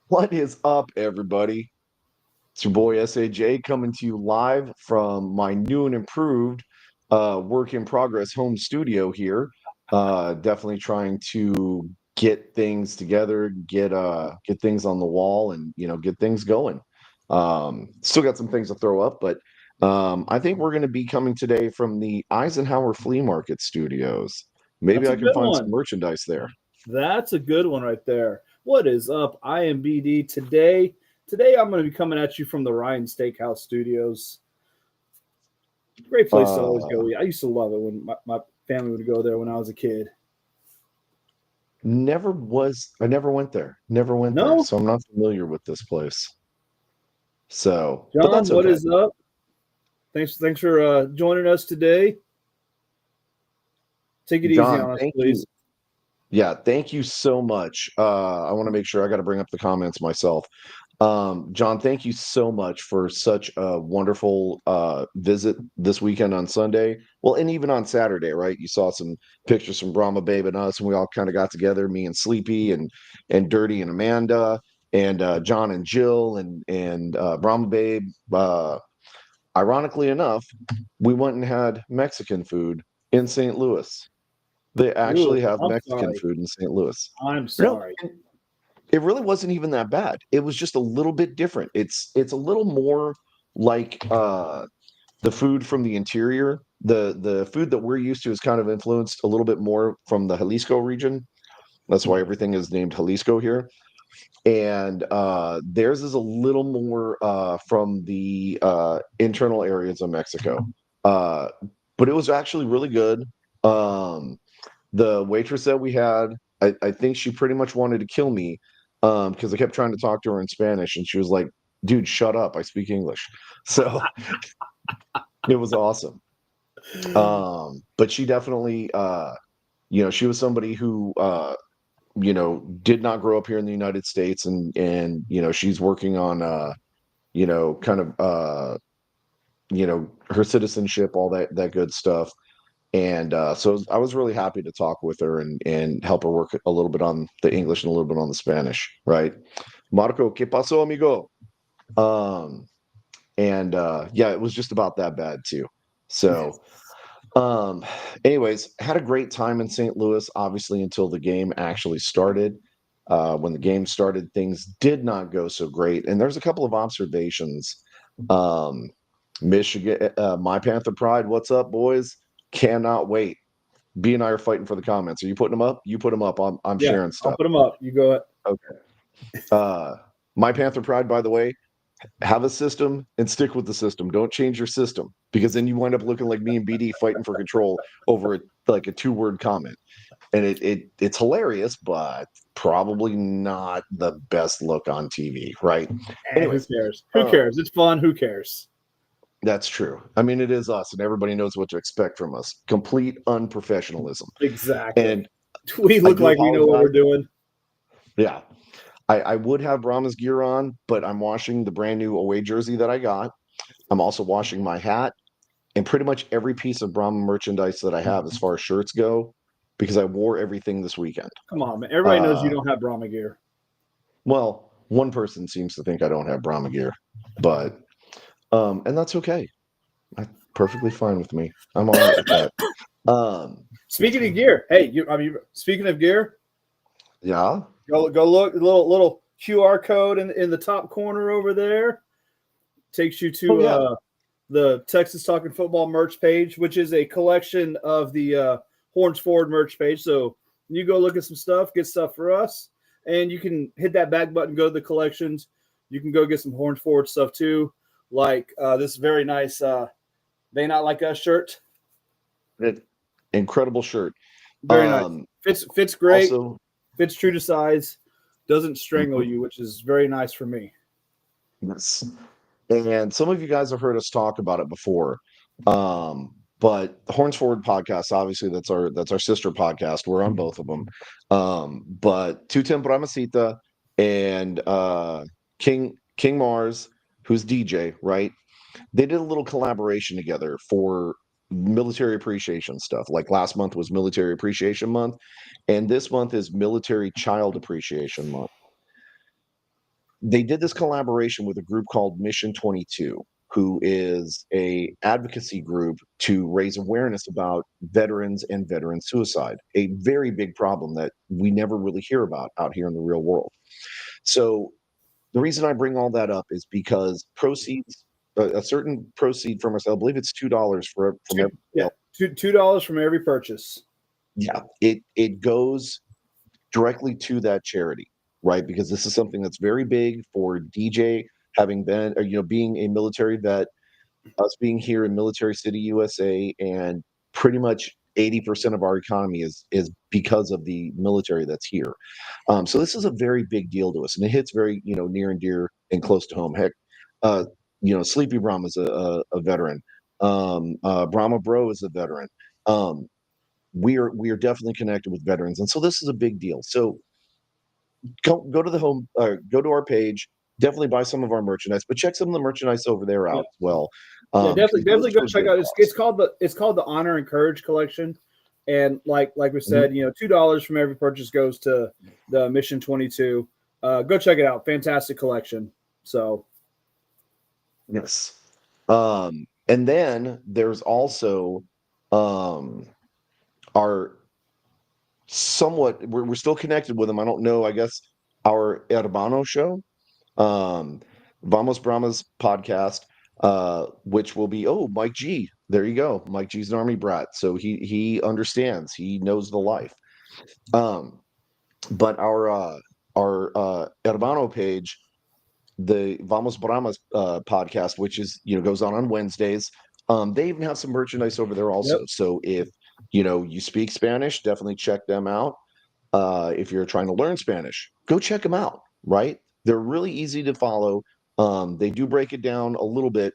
What is up, everybody? It's your boy SAJ coming to you live from my new and improved work in progress home studio here. Definitely trying to get things together, get things on the wall, and get things going. Still got some things to throw up, but I think we're going to be coming today from the Eisenhower Flea Market Studios. Maybe That's a I can good find some one. merchandise there. That's a good one right there. What is up? I am BD today. Today I'm going to be coming at you from the Ryan Steakhouse Studios. Great place to always Uh, go eat. I used to love it when my family would go there when I was a kid. I never went there. Never went there. No, So I'm not familiar with this place. So, but John, that's what okay. is up? Thanks for joining us today. Take it easy John, on us, thank you. please. Yeah, thank you so much. I want to make sure I got to bring up the comments myself. John, thank you so much for such a wonderful visit this weekend on Sunday. Well, and even on Saturday, right? You saw some pictures from Brahma Babe and us, and we all kind of got together, me and Sleepy and Dirty and Amanda and John and Jill and Brahma Babe. Ironically enough, we went and had Mexican food in St. Louis. They actually Ooh, have I'm Mexican sorry. food in St. Louis. I'm No, sorry. and it really wasn't even that bad. It was just a little bit different. It's a little more like the food from the interior. The food that we're used to is kind of influenced a little bit more from the Jalisco region. That's why everything is named Jalisco here. And theirs is a little more from the internal areas of Mexico. Uh, but it was actually really good. Um, the waitress that we had, I think she pretty much wanted to kill me because I kept trying to talk to her in Spanish, and she was like, "Dude, shut up! I speak English." So it was awesome. But she definitely, she was somebody who, did not grow up here in the United States, and she's working on, kind of, her citizenship, all that good stuff. And so I was really happy to talk with her and help her work a little bit on the English and a little bit on the Spanish, right? Marco, ¿qué pasó, amigo? Um, and yeah, it was just about that bad too. So, um, anyways, had a great time in St. Louis, obviously, until the game actually started. When the game started, things did not go so great. And there's a couple of observations. Um, Michigan, my Panther Pride, what's up, boys? Cannot wait. B and I are fighting for the comments. Are you putting them up? You put them up. I'm Yeah, sharing I'll stuff. put them up. You go. Okay. My Panther Pride, by the way, have a system and stick with the system. Don't change your system because then you wind up looking like me and BD fighting for control over like a two-word comment. And it's hilarious, but probably not the best look on TV, right? Who Anyways, cares? Who um, cares? It's fun. Who cares? that's true. I mean, it is us, and everybody knows what to expect from us. Complete unprofessionalism. Exactly. And We I look do like we know what we're apologize. doing. Yeah, I would have Brahma's gear on, but I'm washing the brand new away jersey that I got. I'm also washing my hat and pretty much every piece of Brahma merchandise that I have as far as shirts go, because I wore everything this weekend. Come on, man. Everybody knows you Uh, don't have Brahma gear. well, one person seems to think I don't have Brahma gear, but and that's okay. That's perfectly fine with me. I'm all right with that. Um, Speaking of gear, hey, speaking of gear, yeah. go look little QR code in the top corner over there takes you Oh to yeah. the Texas Talking Football merch page, which is a collection of the Horns Forward merch page. So you go look at some stuff, get stuff for us, and you can hit that back button, go to the collections. You can go get some Horns Forward stuff too, like this very nice "They Not Like Us" shirt. It, incredible shirt. Very nice. Um, Fits great. also, Fits true to size. Doesn't strangle mhm, you, which is very nice for me. yes. And some of you guys have heard us talk about it before. But the Horns Forward podcast, obviously that's our sister podcast. We're on both of them. But Tu Tempramasita and King Mars, who's DJ, right? They did a little collaboration together for military appreciation stuff. Like last month was Military Appreciation Month, and this month is Military Child Appreciation Month. they did this collaboration with a group called Mission 22, who is a advocacy group to raise awareness about veterans and veteran suicide, a very big problem that we never really hear about out here in the real world. So the reason I bring all that up is because proceeds, a certain proceed from us, I believe it's $2 from every Yeah, sale. $2 from every purchase. Yeah, it goes directly to that charity, right? Because this is something that's very big for DJ having been, or, being a military vet, us being here in Military City, USA, and pretty much 80% of our economy is because of the military that's here. So this is a very big deal to us, and it hits very near and dear and close to home. Heck, uh, Sleepy Brahma is a veteran. Brahma Bro is a veteran. Um, we are definitely connected with veterans, and so this is a big deal. So go to the home, go to our page. Definitely buy some of our merchandise, but check some of the merchandise over there out Yeah, as well. yeah, Because it goes definitely go to a check good out. cause. It's called the Honor and Courage Collection, and like we Mhm. said, $2 from every purchase goes to the Mission 22. Go check it out. Fantastic collection. So Yes. And then there's also um, our somewhat we're still connected with them. I don't know. I guess our Hermano show, um, Vamos Brahmas podcast, which will be Mike G. There you go. Mike G's an army brat, so he understands. He knows the life. Um, but our Hermano page, the Vamos Brahmas podcast, which is goes on Wednesdays. They even have some merchandise over there yep, also. So if you speak Spanish, definitely check them out. If you're trying to learn Spanish, go check them out. Right? They're really easy to follow. They do break it down a little bit,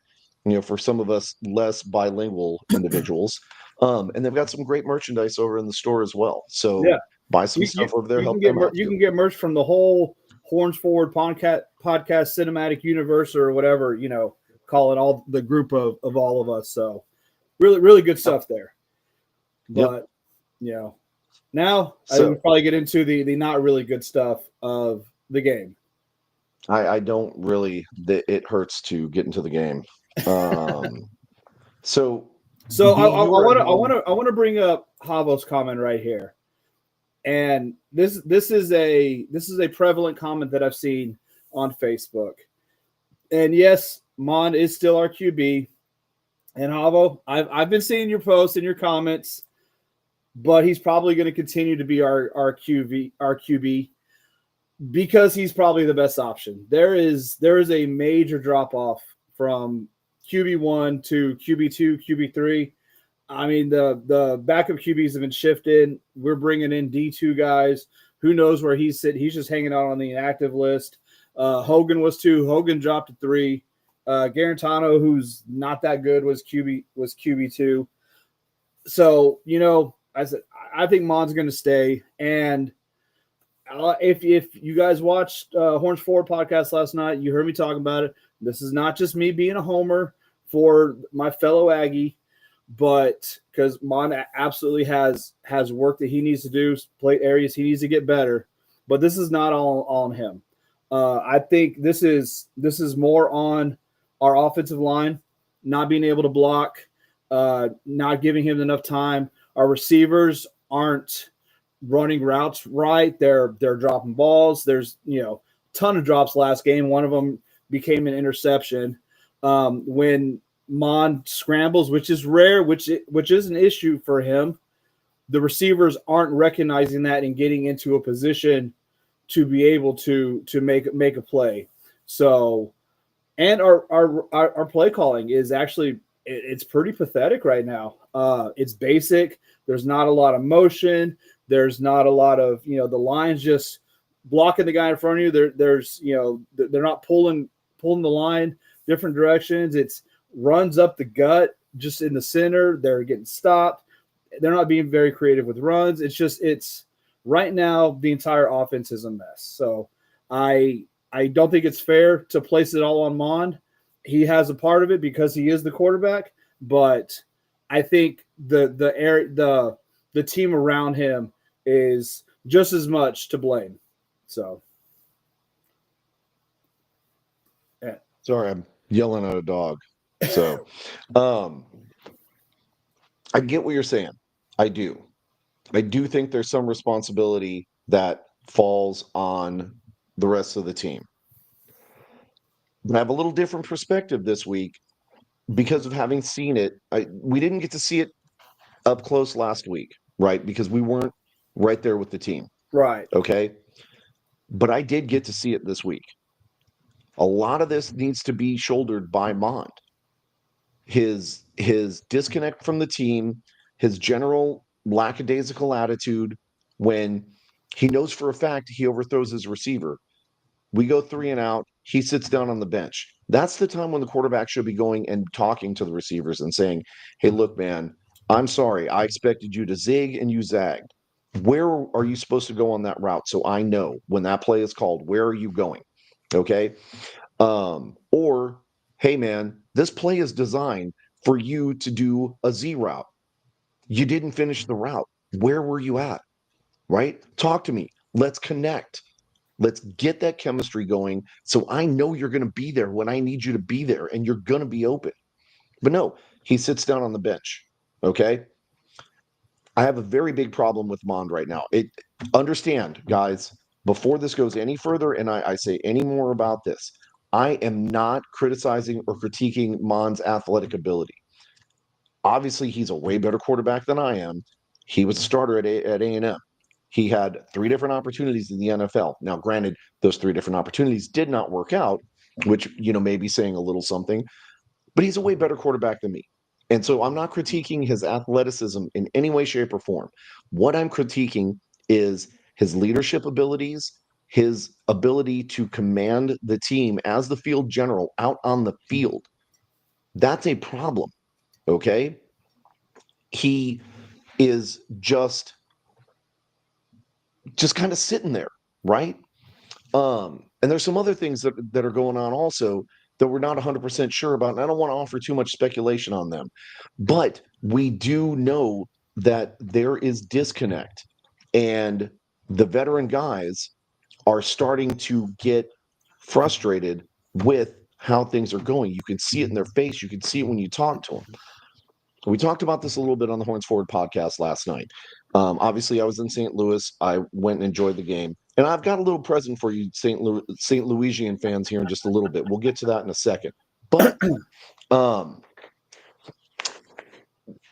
for some of us less bilingual individuals. And they've got some great merchandise over in the store as well. yeah. So buy some stuff over there, You help can them out you too. can get merch from the whole Horns Forward podcast cinematic universe or whatever call it, all the group of all of us. So really good Yep. stuff there. Yep. But now I think we So probably get into the not really good stuff of the game. I don't really. It hurts to get into the game. Um, so So B, you were at home. I want to bring up Havo's comment right here, and this is a prevalent comment that I've seen on Facebook. And yes, Mon is still our QB, and Havo, I've been seeing your posts and your comments, but he's probably going to continue to be our QB because he's probably the best option. There is a major drop off from QB1 to QB2, QB3. I mean, the backup QBs have been shifted. We're bringing in D2 guys. Who knows where he's sitting? He's just hanging out on the inactive list. Hogan was 2. Hogan dropped to 3. Garantano, who's not that good, was QB2. So I think Mon's going to stay. And if you guys watched Horns Forward podcast last night, you heard me talking about it. This is not just me being a homer for my fellow Aggie, but because Mon absolutely has work that he needs to do, play areas he needs to get better. But this is not all on him. I think this is more on our offensive line not being able to block, not giving him enough time. Our receivers aren't running routes right. They're dropping balls. There's ton of drops last game. One of them became an interception. When Mon scrambles, which is rare, which is an issue for him, the receivers aren't recognizing that and getting into a position to be able to make a play. So, and our play calling is actually it's pretty pathetic right now. It's basic. There's not a lot of motion. There's not a lot of the line's just blocking the guy in front of you. There's they're not pulling the line different directions. It's runs up the gut just in the center. They're getting stopped. They're not being very creative with runs. It's right now the entire offense is a mess. So I don't think it's fair to place it all on Mond. He has a part of it because he is the quarterback, but I think the team around him is just as much to blame. So Sorry, I'm yelling at a dog. So, um, I get what you're saying. I do. I do think there's some responsibility that falls on the rest of the team. But I have a little different perspective this week because of having seen it. We didn't get to see it up close last week, right? Because we weren't right there with the team. Right. Okay. But I did get to see it this week. A lot of this needs to be shouldered by Mond. His disconnect from the team, his general lackadaisical attitude when he knows for a fact he overthrows his receiver. We go 3 and out. He sits down on the bench. That's the time when the quarterback should be going and talking to the receivers and saying, "Hey, look, man, I'm sorry. I expected you to zig and you zagged. Where are you supposed to go on that route? So I know when that play is called, where are you going?" Okay. Or, hey, man, this play is designed for you to do a Z route. You didn't finish the route. Where were you at? Right? Talk to me. Let's connect. Let's get that chemistry going so I know you're going to be there when I need you to be there and you're going to be open. But no, he sits down on the bench. Okay. I have a very big problem with Mond right now. Understand, guys, before this goes any further and I say any more about this, I am not criticizing or critiquing Mond's athletic ability. Obviously, he's a way better quarterback than I am. He was a starter at A&M. He had 3 different opportunities in the NFL. Now, granted, those 3 different opportunities did not work out, which, may be saying a little something, but he's a way better quarterback than me. And so I'm not critiquing his athleticism in any way, shape, or form. What I'm critiquing is his leadership abilities, his ability to command the team as the field general out on the field. That's a problem. Okay. He is just kind of sitting there, right? And there's some other things that are going on also that we're not 100% sure about. And I don't want to offer too much speculation on them, but we do know that there is disconnect, and the veteran guys are starting to get frustrated with how things are going. You can see it in their face. You can see it when you talk to them. We talked about this a little bit on the Horns Forward podcast last night. Obviously, I was in St. Louis. I went and enjoyed the game. And I've got a little present for you, St. Louisian fans, here in just a little bit. We'll get to that in a second. But um,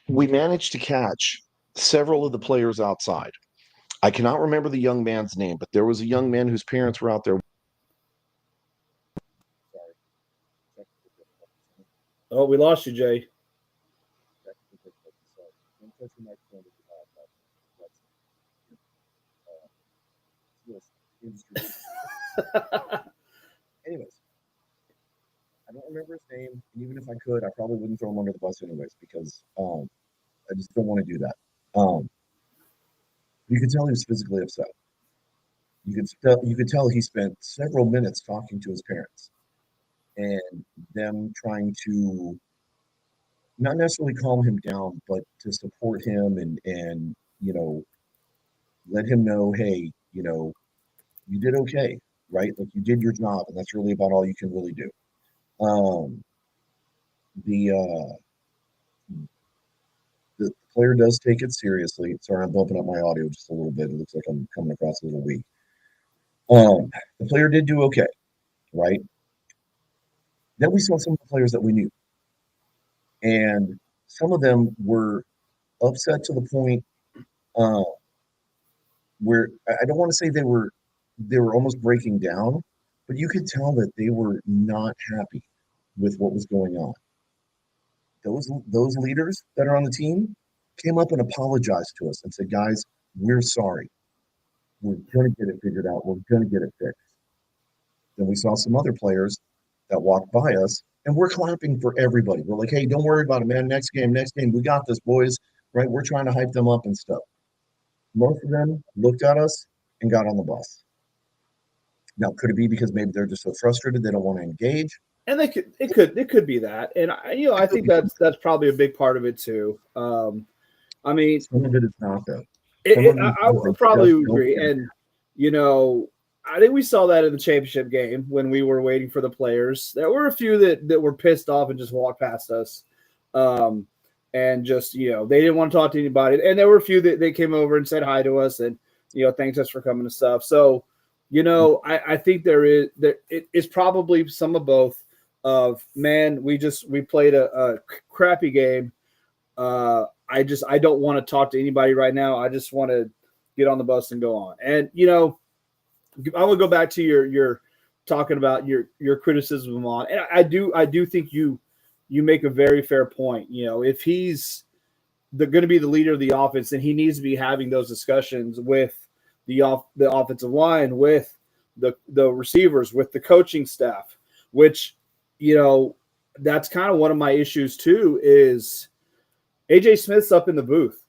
we managed to catch several of the players outside. I cannot remember the young man's name, but there was a young man whose parents were out there. Oh, we lost you, Jay. Anyways, I don't remember his name, and even if I could, I probably wouldn't throw him under the bus anyways because I just don't want to do that. You could tell he was physically upset. You could tell he spent several minutes talking to his parents and them trying to not necessarily calm him down, but to support him and let him know, hey, you did okay, right? Like you did your job, and that's really about all you can really do. Um, the the player does take it seriously. Sorry, I'm bumping up my audio just a little bit. It looks like I'm coming across a little weak. The player did do okay, right? Then we saw some of the players that we knew, and some of them were upset to the point uh, where I don't want to say they were almost breaking down, but you could tell that they were not happy with what was going on. Those leaders that are on the team came up and apologized to us and said, "Guys, we're sorry. We're going to get it figured out. We're going to get it fixed." Then we saw some other players that walked by us, and we're clapping for everybody. We're like, "Hey, don't worry about it, man. Next game, we got this, boys." Right? We're trying to hype them up and stuff. Most of them looked at us and got on the bus. Now, could it be because maybe they're just so frustrated they don't want to engage? And it could be that, and I think that's probably a big part of it too. I mean, Some of it is not though. I would probably agree, and you know, I think we saw that in the championship game when we were waiting for the players. There were a few that were pissed off and just walked past us. And just, they didn't want to talk to anybody. And there were a few that they came over and said hi to us and, thanked us for coming to stuff. So, I think it's probably some of both of, man, we played a crappy game. I don't want to talk to anybody right now. I just want to get on the bus and go on. And, I will go back to your talking about your criticism of Mon. And I do think you make a very fair point. If he's going to be the leader of the offense, then he needs to be having those discussions with the offensive line, with the receivers, with the coaching staff, which, that's kind of one of my issues too, is AJ Smith's up in the booth.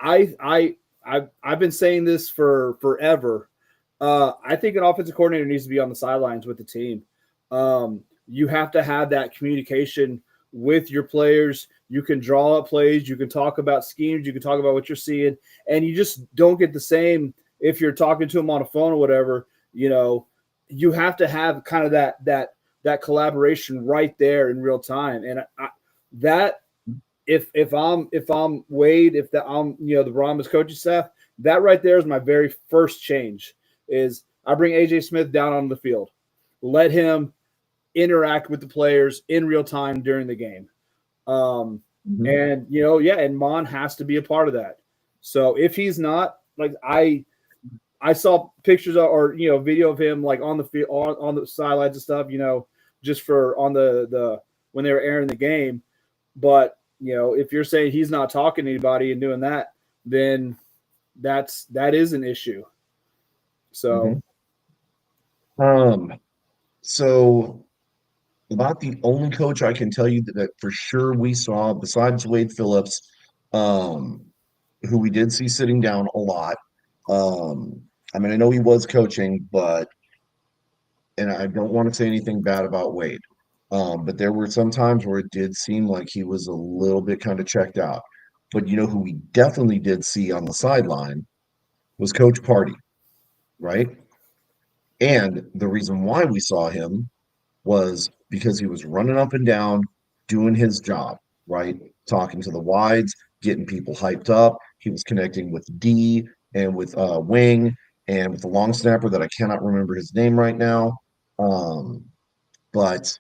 I've been saying this for forever. I think an offensive coordinator needs to be on the sidelines with the team. You have to have that communication with your players. You can draw up plays. You can talk about schemes. You can talk about what you're seeing. And you just don't get the same if you're talking to them on a phone or whatever. You have to have kind of that collaboration right there in real time. And if I'm Wade, if I'm the Brahmas coaching staff, that right there is my very first change. Is I bring AJ Smith down on the field, let him interact with the players in real time during the game, and and Mon has to be a part of that. So if he's not, like, I saw pictures or video of him like on the field on the sidelines and stuff, just for on the when they were airing the game, but. If you're saying he's not talking to anybody and doing that, then that is an issue. So, so about the only coach I can tell you that for sure we saw besides Wade Phillips, who we did see sitting down a lot. I know he was coaching, and I don't want to say anything bad about Wade. But there were some times where it did seem like he was a little bit kind of checked out. But who we definitely did see on the sideline was Coach Party, right? And the reason why we saw him was because he was running up and down, doing his job, right? Talking to the wides, getting people hyped up. He was connecting with D and with Wing and with the long snapper that I cannot remember his name right now. But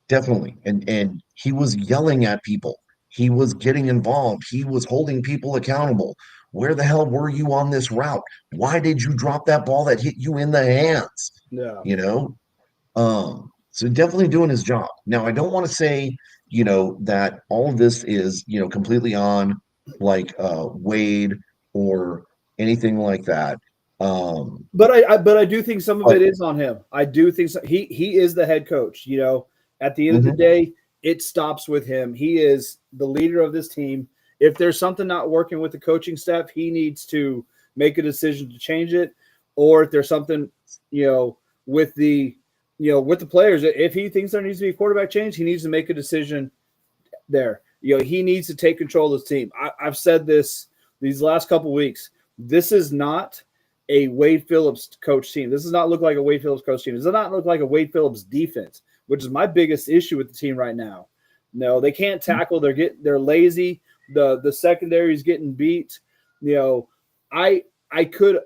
definitely. And he was yelling at people. He was getting involved. He was holding people accountable. Where the hell were you on this route? Why did you drop that ball that hit you in the hands? Yeah. So definitely doing his job. Now, I don't want to say, that all of this is, completely on like Wade or anything like that. But I do think some of it is on him. I do think so. He is the head coach. At the end of the day, it stops with him. He is the leader of this team. If there's something not working with the coaching staff, he needs to make a decision to change it. Or if there's something, with the players, if he thinks there needs to be a quarterback change, he needs to make a decision there. He needs to take control of his team. I've said this these last couple of weeks. This is not a Wade Phillips coach team. This does not look like a Wade Phillips coach team. This does not look like a Wade Phillips defense, which is my biggest issue with the team right now. No, they can't tackle. They're lazy. The secondary is getting beat. I could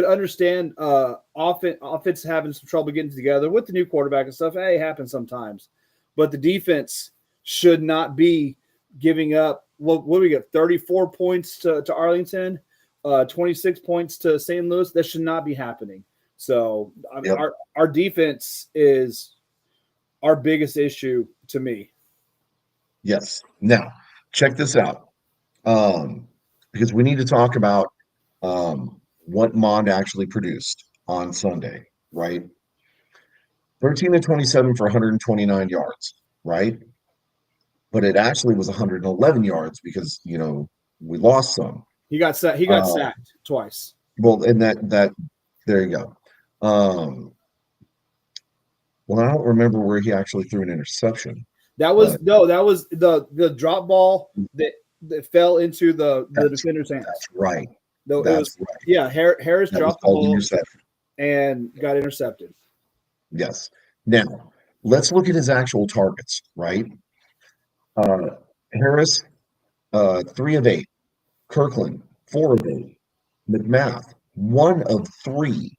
understand offense having some trouble getting together with the new quarterback and stuff. Hey, it happens sometimes. But the defense should not be giving up. What do we get? 34 points to Arlington, 26 points to St. Louis. That should not be happening. So our defense is our biggest issue to me. Yes. Now, check this out. Because we need to talk about what Mond actually produced on Sunday, right? 13 to 27 for 129 yards, right? But it actually was 111 yards because, we lost some. He got sacked twice. Well, and that there you go. Well, I don't remember where he actually threw an interception. That was the drop ball that fell into the defender's hands. That's right. Though it That's was, right. yeah, Harris That was dropped the called ball interception. and got intercepted. Yes. Now, let's look at his actual targets, right? Uh, Harris, 3 of 8. Kirkland, 4 of 8. McMath, 1 of 3.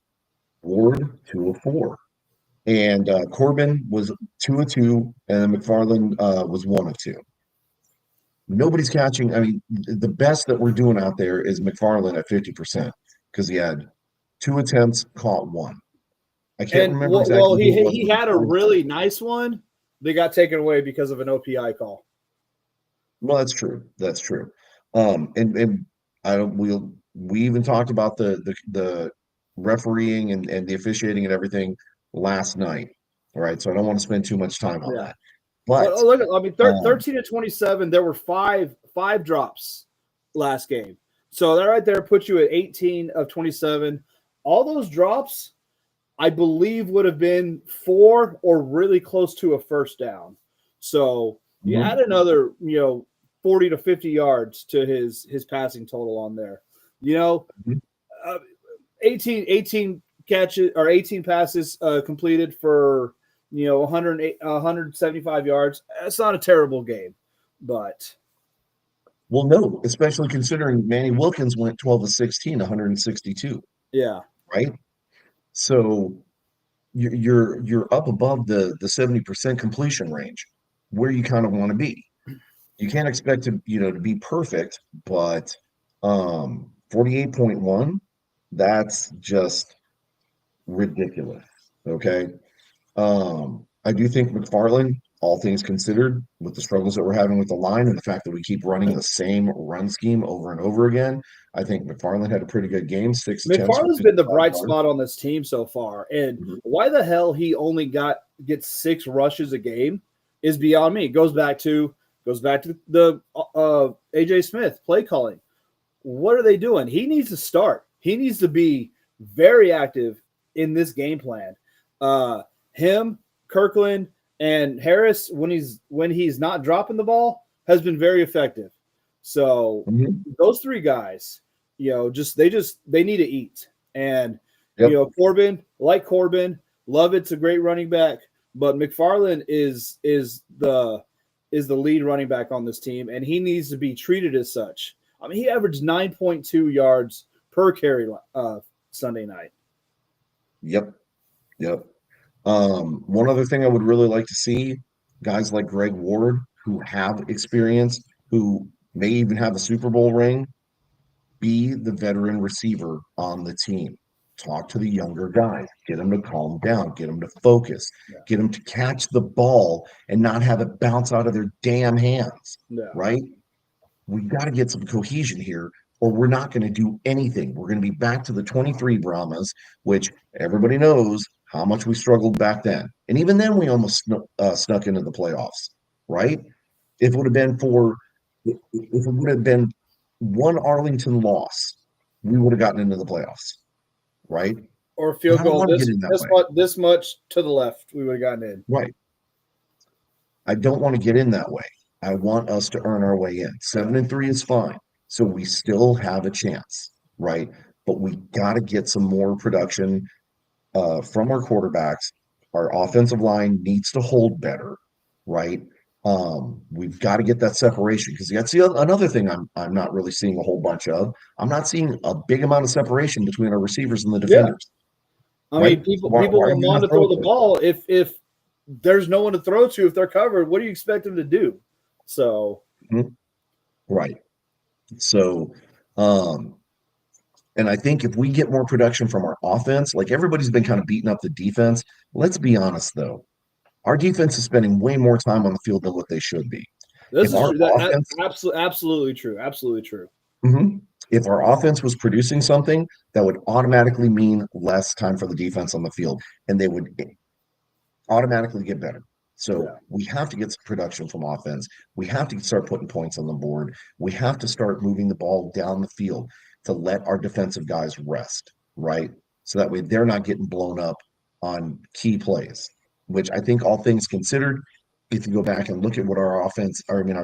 Ward, 2 of 4. And Corbin was 2 of 2, and McFarland was 1 of 2. Nobody's catching. I mean, the best that we're doing out there is McFarland at 50% because he had 2 attempts, caught 1. I can't And remember well, exactly who it was. he had a really nice one. They got taken away because of an OPI call. Well, that's true. That's true. And I don't. We even talked about the refereeing and the officiating and everything last night. All right, so I don't want to spend too much time on Yeah. that. But Well, look, I mean, um, 13 to 27, there were five drops last game. So that right there puts you at 18 of 27. All those drops, I believe, would have been 4 or really close to a first down. So you mhm, add another, 40 to 50 yards to his passing total on there. You know, mhm. uh, 18 catches or 18 passes completed for 175 yards. That's not a terrible game, but Well, no, especially considering Manny Wilkins went 12 of 16, 162, yeah, right? So you're up above the 70% completion range where you kind of want to be. You can't expect to be perfect, but 48.1, that's just ridiculous. Okay. I do think McFarland, all things considered, with the struggles that we're having with the line and the fact that we keep running the same run scheme over and over again, I think McFarland had a pretty good game, 6 attempts for McFarland's been the 55 bright yards. spot on this team so far. And Mhm. why the hell he only gets 6 rushes a game is beyond me. It goes back to the AJ Smith play calling. What are they doing? He needs to start. He needs to be very active in this game plan. Him, Kirkland, and Harris, when he's not dropping the ball, has been very effective. So Mhm. those 3 guys, they need to eat. And Yep. Corbin, Lovett's a great running back, but McFarland is the lead running back on this team, and he needs to be treated as such. I mean, he averaged 9.2 yards per carry Sunday night. Yep. Yep. One other thing I would really like to see, guys like Greg Ward, who have experience, who may even have a Super Bowl ring, be the veteran receiver on the team. Talk to the younger guys, get them to calm down, get them to focus, Yeah. get them to catch the ball and not have it bounce out of their damn hands, Yeah. right? We got to get some cohesion here, or we're not going to do anything. We're going to be back to the 23 Brahmas, which everybody knows how much we struggled back then. And even then, we almost snuck into the playoffs, right? If it would have been if it would have been one Arlington loss, we would have gotten into the playoffs, right? Or a And field I don't goal want to get in that way, this much to the left, we would have gotten in. right? I don't want to get in that way. I want us to earn our way in. 7-3 is fine. So we still have a chance, right? But we got to get some more production from our quarterbacks. Our offensive line needs to hold better, right? We've got to get that separation because that's another thing I'm not really seeing a whole bunch of. I'm not seeing a big amount of separation between our receivers and the Yeah. defenders, I right? mean, people Why people are will you going want to to throw throw it the to? ball if there's no one to throw to if they're covered. What do you expect them to do? So Mhm. Right. So, um, and I think if we get more production from our offense, like everybody's been kind of beating up the defense. Let's be honest, though, our defense is spending way more time on the field than what they should be. this If is our true. offense, Absolutely true. Absolutely true. Mhm. If our offense was producing something, that would automatically mean less time for the defense on the field, and they would automatically get better. So Yeah. we have to get some production from offense. We have to start putting points on the board. We have to start moving the ball down the field to let our defensive guys rest, right? So that way they're not getting blown up on key plays, which I think all things considered, if you go back and look at what our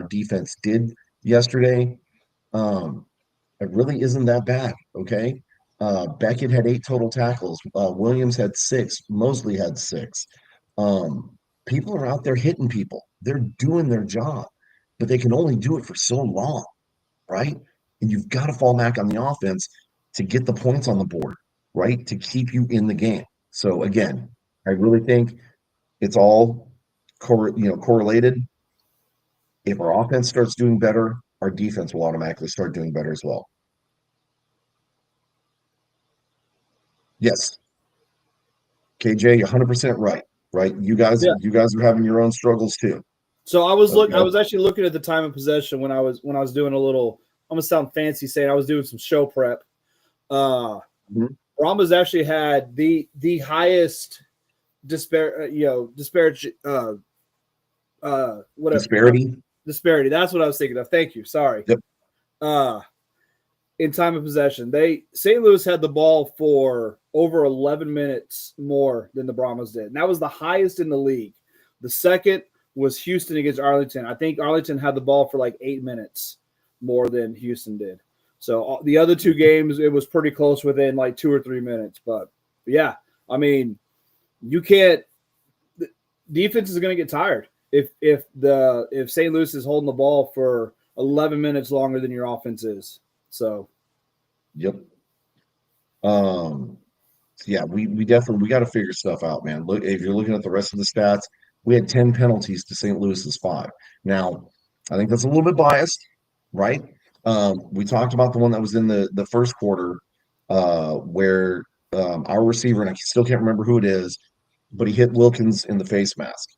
defense did yesterday, um, It really isn't that bad. Okay. Beckett had 8 total tackles. Williams had 6. Mosley had 6. People are out there hitting people. They're doing their job, but they can only do it for so long, right? And you've got to fall back on the offense to get the points on the board, right? To keep you in the game. So again, I really think it's all correlated. If our offense starts doing better, our defense will automatically start doing better as well. Yes, KJ, 100% right. Right? Yeah. You guys are having your own struggles too. So I Okay. was actually looking at the time of possession when I was doing a little. I'm gonna sound fancy saying I was doing some show prep. Mhm. Brahmas actually had the highest disparage whatever Disparity. disparity. That's what I was thinking of. Thank you. Sorry. Yep. In time of possession, St. Louis had the ball for over 11 minutes more than the Brahmas did, and that was the highest in the league. The second was Houston against Arlington. I think Arlington had the ball for like 8 minutes more than Houston did. So the other two games, it was pretty close within like 2 or 3 minutes. But yeah, I mean, you can't. The defense is going to get tired if St. Louis is holding the ball for 11 minutes longer than your offense is. So, Yep. Yeah, we definitely got to figure stuff out, man. Look, if you're looking at the rest of the stats, we had 10 penalties to St. Louis's 5. Now, I think that's a little bit biased, right? We talked about the one that was in the first quarter, where our receiver, and I still can't remember who it is, but he hit Wilkins in the face mask.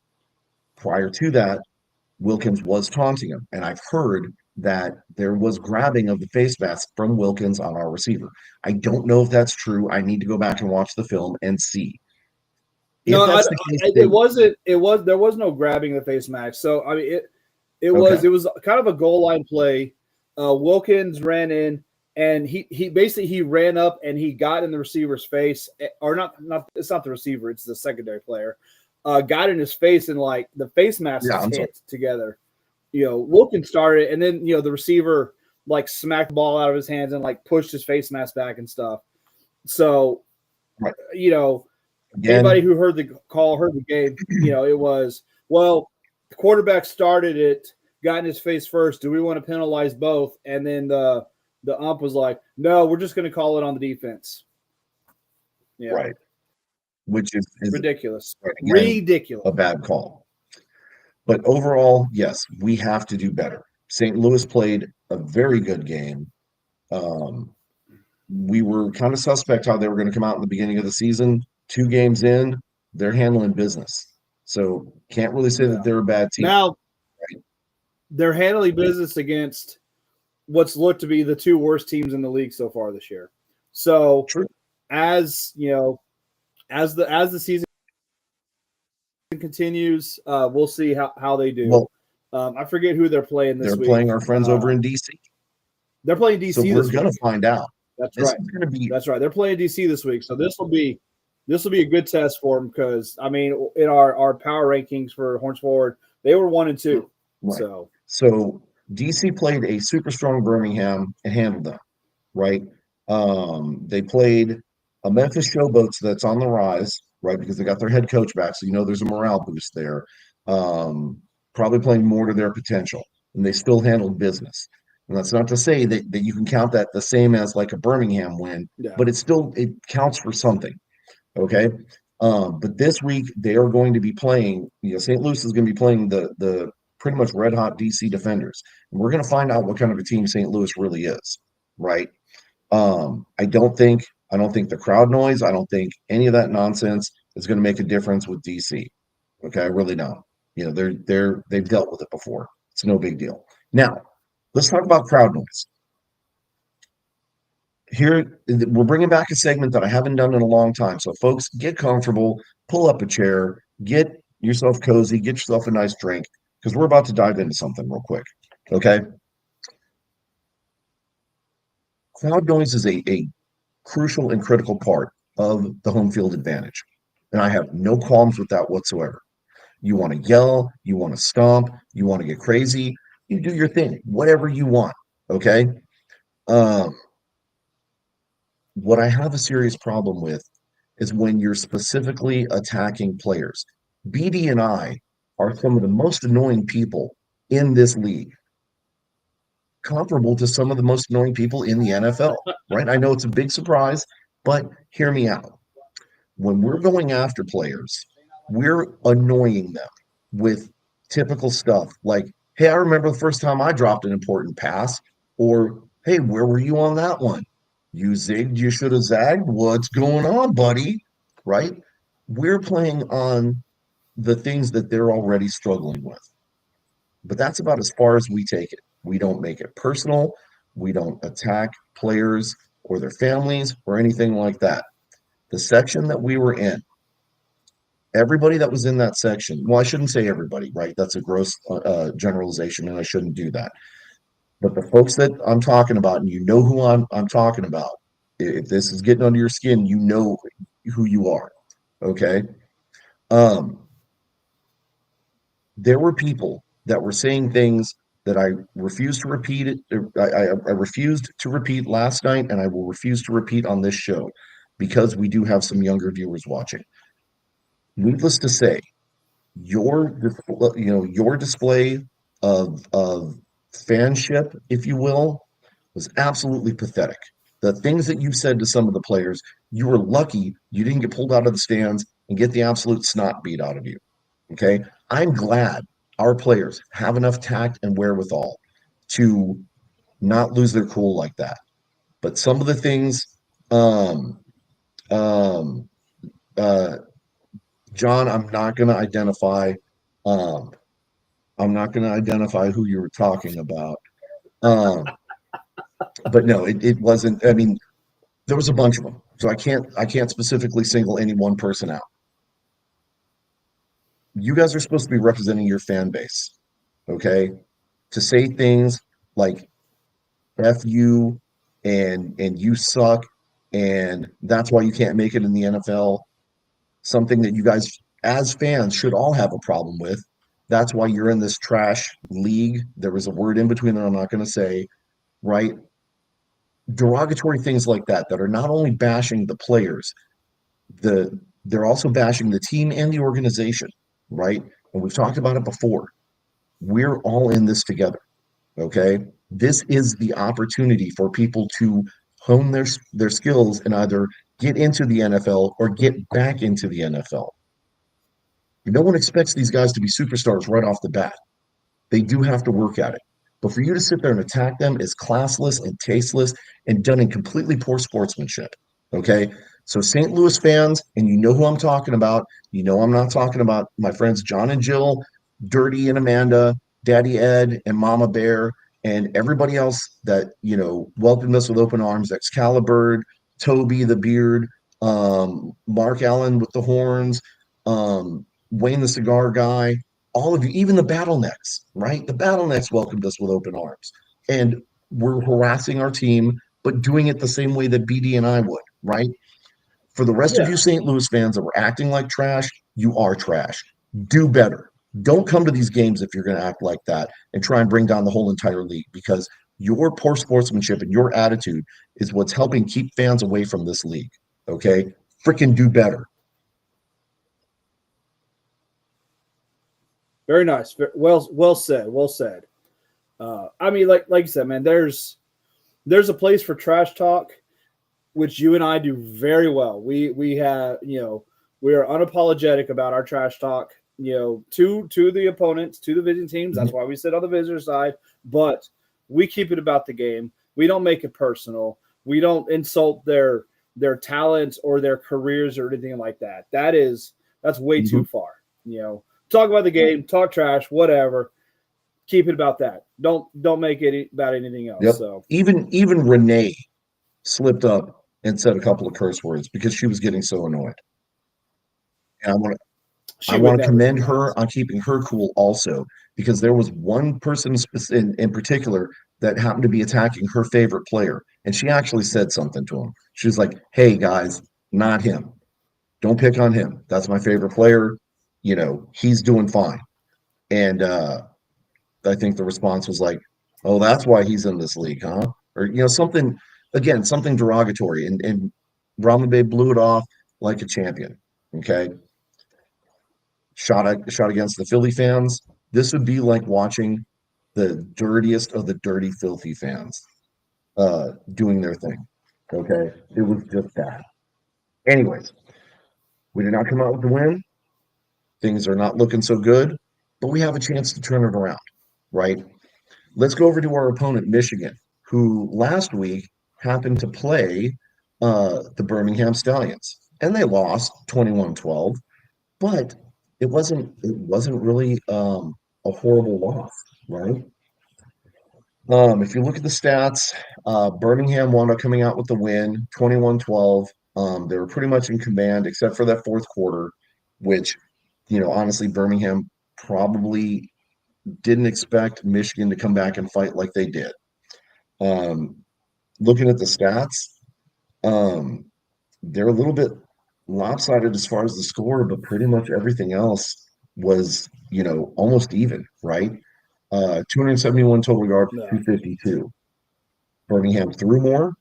Prior to that, Wilkins was taunting him, and I've heard that there was grabbing of the face mask from Wilkins on our receiver. I don't know if that's true. I need to go back and watch the film and see. If no, that's the case, it wasn't. There was no grabbing the face mask. So I mean, it was kind of a goal line play. Wilkins ran in, and he basically ran up and he got in the receiver's face, or not. It's not the receiver. It's the secondary player. Got in his face, and like the face masks hit together. Wilkins started, and then the receiver like smacked the ball out of his hands and like pushed his face mask back and stuff. So, right. Anybody who heard the call, heard the game, it was, well, the quarterback started it, got in his face first. Do we want to penalize both? And then the ump was like, no, we're just going to call it on the defense. Yeah. Right. Which is ridiculous. Again, ridiculous. A bad call. But overall, yes, we have to do better. St. Louis played a very good game. We were kind of suspect how they were going to come out in the beginning of the season. 2 games in, they're handling business. So can't really say that they're a bad team. Now, they're handling business against what's looked to be the 2 worst teams in the league so far this year. So, true. As the season continues, we'll see how they do. Well, I forget who they're playing this week. They're playing our friends over in DC. They're playing DC. So we're going to find out. That's right. That's right. They're playing DC this week, so this will be a good test for them because I mean, in our power rankings for Horns Forward, they were 1 and 2. Right. So DC played a super strong Birmingham and handled them. Right. They played a Memphis Showboats that's on the rise, right? Because they got their head coach back, so there's a morale boost there. Probably playing more to their potential, and they still handled business. And that's not to say that you can count that the same as like a Birmingham win, but it counts for something. Okay. But this week they are going to be playing, St. Louis is going to be playing the pretty much red hot DC defenders. And we're going to find out what kind of a team St. Louis really is. Right. I don't think the crowd noise, I don't think any of that nonsense is going to make a difference with DC. Okay. I really don't. They've dealt with it before. It's no big deal. Now, let's talk about crowd noise. Here, we're bringing back a segment that I haven't done in a long time. So, folks, get comfortable, pull up a chair, get yourself cozy, get yourself a nice drink, because we're about to dive into something real quick. Okay? Crowd noise is a crucial and critical part of the home field advantage. And I have no qualms with that whatsoever. You want to yell, you want to stomp, you want to get crazy, you do your thing, whatever you want. Okay? Um, what I have a serious problem with is when you're specifically attacking players. BD and I are some of the most annoying people in this league, comparable to some of the most annoying people in the NFL, right? I know it's a big surprise, but hear me out. When we're going after players, we're annoying them with typical stuff like, hey, I remember the first time I dropped an important pass, or hey, where were you on that one? You zigged, you should have zagged. What's going on, buddy? Right? We're playing on the things that they're already struggling with. But that's about as far as we take it. We don't make it personal. We don't attack players or their families or anything like that. The section that we were in, everybody that was in that section, well, I shouldn't say everybody, right? That's a gross generalization, and I shouldn't do that. But the folks that I'm talking about, and you know who I'm talking about, if this is getting under your skin, you know who you are. Okay. Um, there were people that were saying things that I refused to repeat it. I refused to repeat last night, and I will refuse to repeat on this show because we do have some younger viewers watching. Needless to say, your display of fanship, if you will, was absolutely pathetic. The things that you said to some of the players, you were lucky you didn't get pulled out of the stands and get the absolute snot beat out of you. Okay. I'm glad our players have enough tact and wherewithal to not lose their cool like that. But some of the things, um, um, uh, John, um, I'm not going to identify who you were talking about. Um, but no, it wasn't. I mean, there was a bunch of them, so I can't specifically single any one person out. You guys are supposed to be representing your fan base, okay? To say things like "f you" and "you suck" and that's why you can't make it in the NFL, something that you guys as fans should all have a problem with. That's why you're in this trash league. There was a word in between that I'm not going to say, right? Derogatory things like that are not only bashing the players, they're also bashing the team and the organization, right? And we've talked about it before. We're all in this together, okay? This is the opportunity for people to hone their skills and either get into the NFL or get back into the NFL. No one expects these guys to be superstars right off the bat. They do have to work at it. But for you to sit there and attack them is classless and tasteless and done in completely poor sportsmanship. Okay. So, St. Louis fans, and you know who I'm talking about, you know I'm not talking about my friends John and Jill, Dirty and Amanda, Daddy Ed and Mama Bear, and everybody else that, welcomed us with open arms, Excalibur, Toby the Beard, Mark Allen with the horns, Wayne the Cigar Guy, all of you, even the Battlenecks, right? The Battlenecks welcomed us with open arms. And we're harassing our team, but doing it the same way that BD and I would, right? For the rest of Yeah. you St. Louis fans that were acting like trash, you are trash. Do better. Don't come to these games if you're going to act like that and try and bring down the whole entire league because your poor sportsmanship and your attitude is what's helping keep fans away from this league. Okay? Freaking do better. Very nice. Well said. Well said. I mean, like you said, man, there's a place for trash talk, which you and I do very well. We have, we are unapologetic about our trash talk, to the opponents, to the visiting teams. That's why we sit on the visitor side, but we keep it about the game. We don't make it personal. We don't insult their talents or their careers or anything like that. That's way too far. Talk about the game, talk trash, whatever. Keep it about that. Don't make it about anything else. Yep. So Even Renee slipped up and said a couple of curse words because she was getting so annoyed. And I she would want to never commend do that. her on keeping her cool also because there was one person in particular that happened to be attacking her favorite player. And she actually said something to him. She was like, hey, guys, not him. Don't pick on him. That's my favorite player. He's doing fine. And I think the response was like, oh, that's why he's in this league, huh? or something, again, something derogatory, and Brahma Bay blew it off like a champion. Okay, shot against the Philly fans. This would be like watching the dirtiest of the dirty, filthy fans doing their thing. Okay, it was just bad. Anyways, we did not come out with the win. Things are not looking so good, but we have a chance to turn it around, right? Let's go over to our opponent, Michigan, who last week happened to play the Birmingham Stallions, and they lost 21-12, but it wasn't really a horrible loss, right? If you look at the stats, Birmingham wound up coming out with the win, 21-12. They were pretty much in command except for that fourth quarter, which, honestly, Birmingham probably didn't expect Michigan to come back and fight like they did. Um, Looking at the stats, um, they're a little bit lopsided as far as the score, but pretty much everything else was, almost even, right? 271 total yards, No. 252. Birmingham threw more,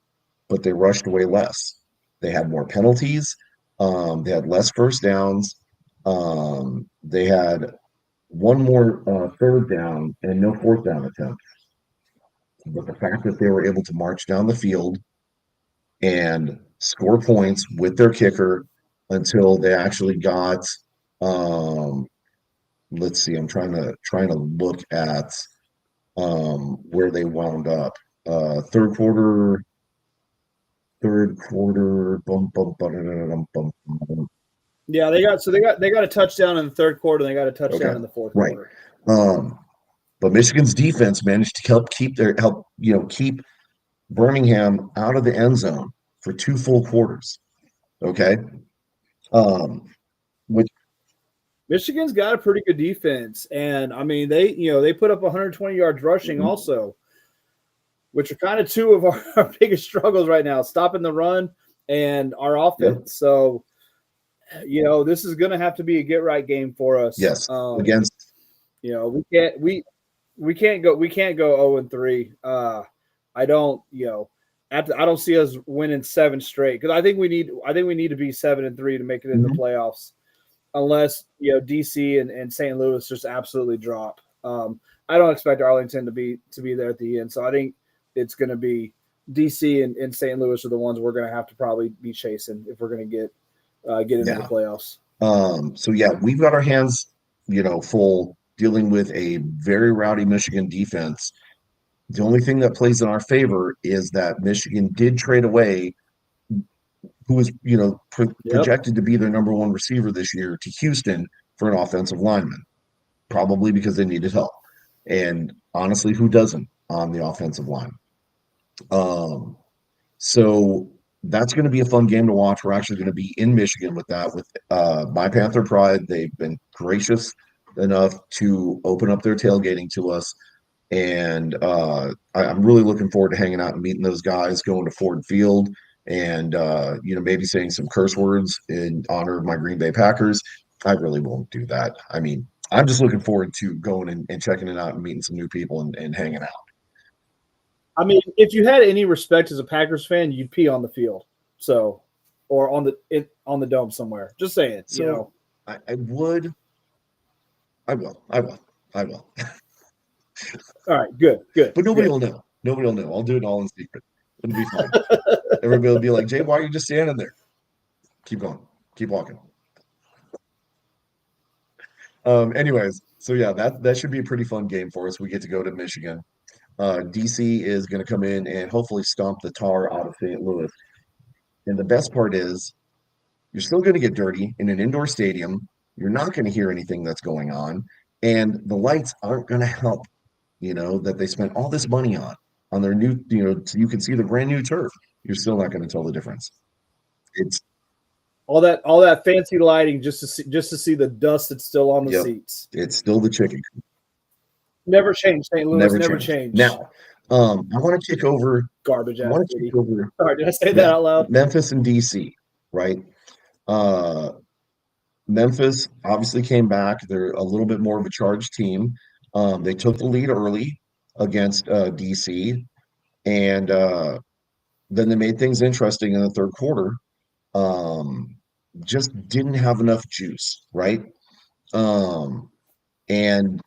but they rushed away less. They had more penalties. They had less first downs. They had one more third down and no fourth down attempt. But the fact that they were able to march down the field and score points with their kicker until they actually got, um, let's see, I'm trying to look at where they wound up. Third quarter, bum, bum, bum, bum, bum. Yeah, they got a touchdown in the third quarter, and they got a touchdown Okay, in the fourth right. quarter. But Michigan's defense managed to keep Birmingham out of the end zone for 2 full quarters. Okay, which Michigan's got a pretty good defense, and I mean they put up 120 yards rushing also, which are kind of two of our biggest struggles right now, stopping the run and our offense. Yep. So, this is going to have to be a get right game for us. yes, against We can't go 0-3. I don't I don't see us winning 7 straight because I think we need to be 7-3 to make it in the playoffs, unless DC and St. Louis just absolutely drop. I don't expect Arlington to be there at the end, so I think it's going to be DC and St. Louis are the ones we're going to have to probably be chasing if we're going to get into the playoffs. So yeah, we've got our hands, full dealing with a very rowdy Michigan defense. The only thing that plays in our favor is that Michigan did trade away who was, projected to be their number one receiver this year to Houston for an offensive lineman, probably because they needed help. And honestly, who doesn't on the offensive line? So that's going to be a fun game to watch. We're actually going to be in Michigan with that, with My Panther Pride. They've been gracious enough to open up their tailgating to us. And I'm really looking forward to hanging out and meeting those guys, going to Ford Field, and maybe saying some curse words in honor of my Green Bay Packers. I really won't do that. I mean, I'm just looking forward to going and checking it out and meeting some new people and hanging out. I mean, if you had any respect as a Packers fan, you'd pee on the field, or on the dome somewhere. Just saying, So I would. I will. All right, good. But nobody will know. Nobody will know. I'll do it all in secret. It'll be fine. Everybody will be like, Jay, why are you just standing there? Keep going. Keep walking. Anyways, so yeah, that should be a pretty fun game for us. We get to go to Michigan. DC is going to come in and hopefully stomp the tar out of St. Louis. And the best part is you're still going to get dirty in an indoor stadium. You're not going to hear anything that's going on. And the lights aren't going to help, that they spent all this money on their new, so you can see the brand new turf. You're still not going to tell the difference. It's all that fancy lighting just to see the dust that's still on the seats. It's still the chicken coop. Never changed. St. Louis never changed. Now, I want to kick over garbage. I want to kick over. Sorry, did I say that out loud? Memphis and DC, right? Memphis obviously came back. They're a little bit more of a charged team. They took the lead early against DC. And then they made things interesting in the third quarter. Um, just didn't have enough juice, right? Um, and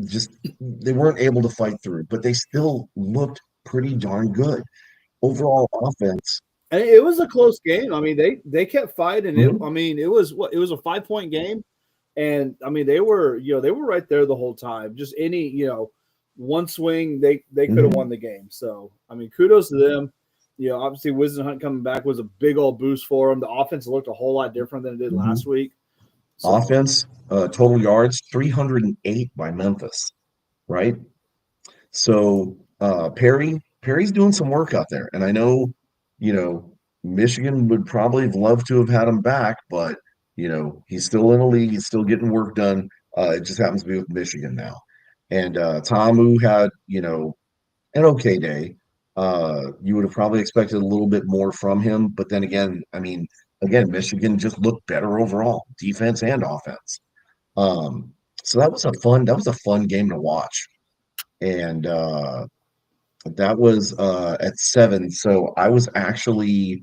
just they weren't able to fight through, but they still looked pretty darn good. Overall offense. And it was a close game. I mean, they kept fighting. Mhm, I mean, it was what it was a 5 point game, and I mean they were right there the whole time. Just any one swing they could have mhm, won the game. So I mean, kudos to them. Obviously Wisdom Hunt coming back was a big old boost for them. The offense looked a whole lot different than it did last mhm. week. So Offense, total yards, 308 by Memphis, right? So Perry's doing some work out there. And I know, you know, Michigan would probably have loved to have had him back, but he's still in the league, he's still getting work done. It just happens to be with Michigan now. And Tamu had, an okay day. You would have probably expected a little bit more from him, but then again, I mean, again, Michigan just looked better overall, defense and offense. Um, so that was a fun game to watch. And that was at 7. So I was actually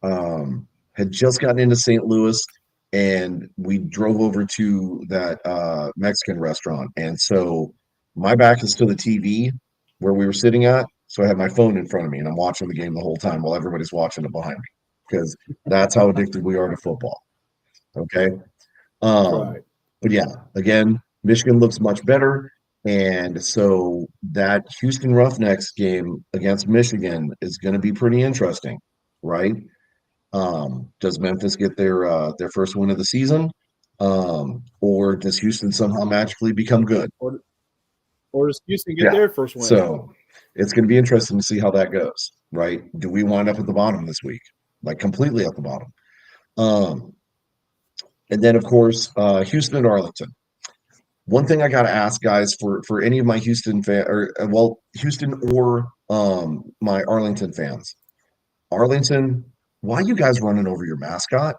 had just gotten into St. Louis and we drove over to that Mexican restaurant. And so my back is to the TV where we were sitting at. So I had my phone in front of me and I'm watching the game the whole time while everybody's watching it behind me because that's how addicted we are to football. Okay. Um, right. but yeah, again, Michigan looks much better. And so that Houston Roughnecks game against Michigan is going to be pretty interesting, right? Does Memphis get their first win of the season? Or does Houston somehow magically become good? Or does Houston get Yeah. their first win? So it's going to be interesting to see how that goes, right? Do we wind up at the bottom this week? Like completely at the bottom. Um, and then of course, Houston and Arlington. One thing I got to ask guys for any of my Houston fan or Houston or my Arlington fans. Arlington, why you guys running over your mascot?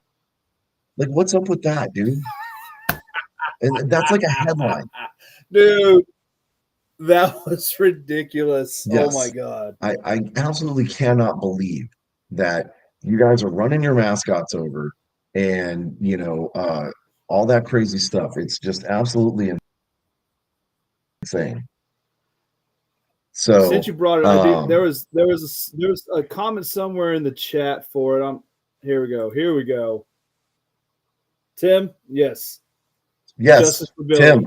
Like what's up with that, dude? And that's like a headline. Dude, that was ridiculous. Oh my Yes. god. I absolutely cannot believe that you guys are running your mascots over and all that crazy stuff. It's just absolutely insane. Since you So, brought it, I do. There was a comment somewhere in the chat for it. Here we go. Here we go. Tim, yes, yes, justice for Billy,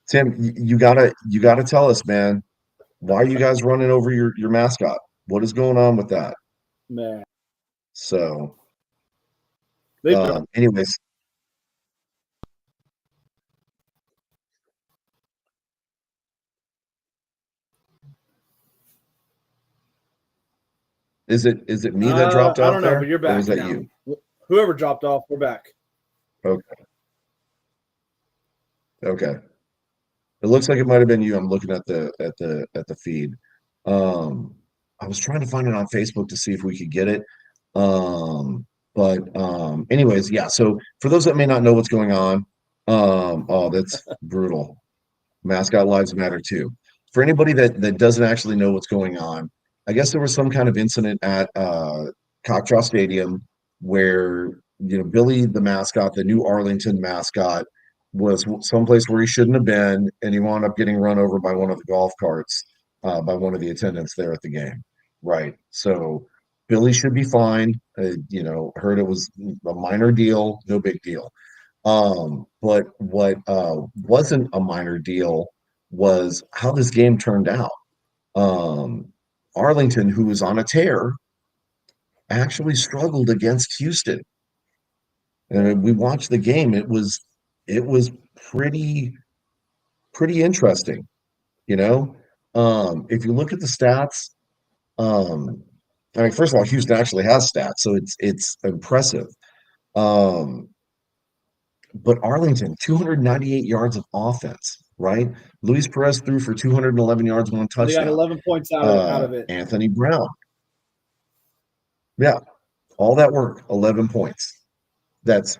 Tim, you gotta tell us, man. Why are you guys running over your mascot? What is going on with that? man. So, They anyways, is it me that dropped I off don't know, but there, you're or was back that now. you? Whoever dropped off, we're back. Okay. It looks like it might have been you. I'm looking at the feed. Um, I was trying to find it on Facebook to see if we could get it. But anyways, yeah. So for those that may not know what's going on, oh, that's brutal. Mascot lives matter too. For anybody that doesn't actually know what's going on, I guess there was some kind of incident at Cocktraw Stadium where Billy the mascot, the new Arlington mascot, was someplace where he shouldn't have been, and he wound up getting run over by one of the golf carts by one of the attendants there at the game. Right. So Billy should be fine. Heard it was a minor deal, no big deal. But what wasn't a minor deal was how this game turned out. Um, Arlington, who was on a tear, actually struggled against Houston. And we watched the game. It was pretty interesting, you know. If you look at the stats, um, I mean, first of all, Houston actually has stats, so it's impressive. Um, But Arlington, 298 yards of offense, right? Luis Perez threw for 211 yards, one They got touchdown. 11 points out of it. Anthony Brown, yeah, all that work, 11 points. That's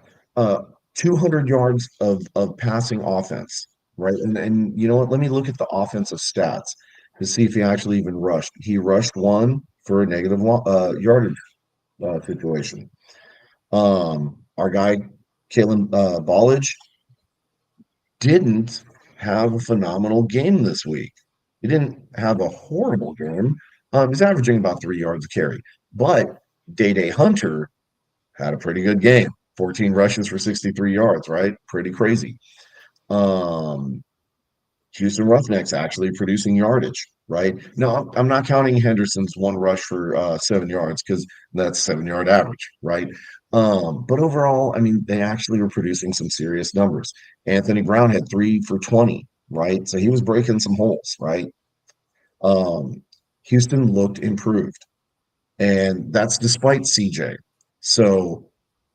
200 yards of passing offense, right? And you know what? Let me look at the offensive stats. to see if he actually even rushed. He rushed one for a negative yardage situation. Our guy, Kalen Ballage, didn't have a phenomenal game this week. He didn't have a horrible game. He's averaging about 3 yards a carry. But Day Day Hunter had a pretty good game. 14 rushes for 63 yards, right? Pretty crazy. Um, Houston Roughnecks actually producing yardage, right? No, I'm not counting Henderson's one rush for 7 yards because that's 7 yard average, right? But overall, I mean, they actually were producing some serious numbers. Anthony Brown had 3 for 20, right? So he was breaking some holes, right? Um, Houston looked improved, and that's despite CJ. So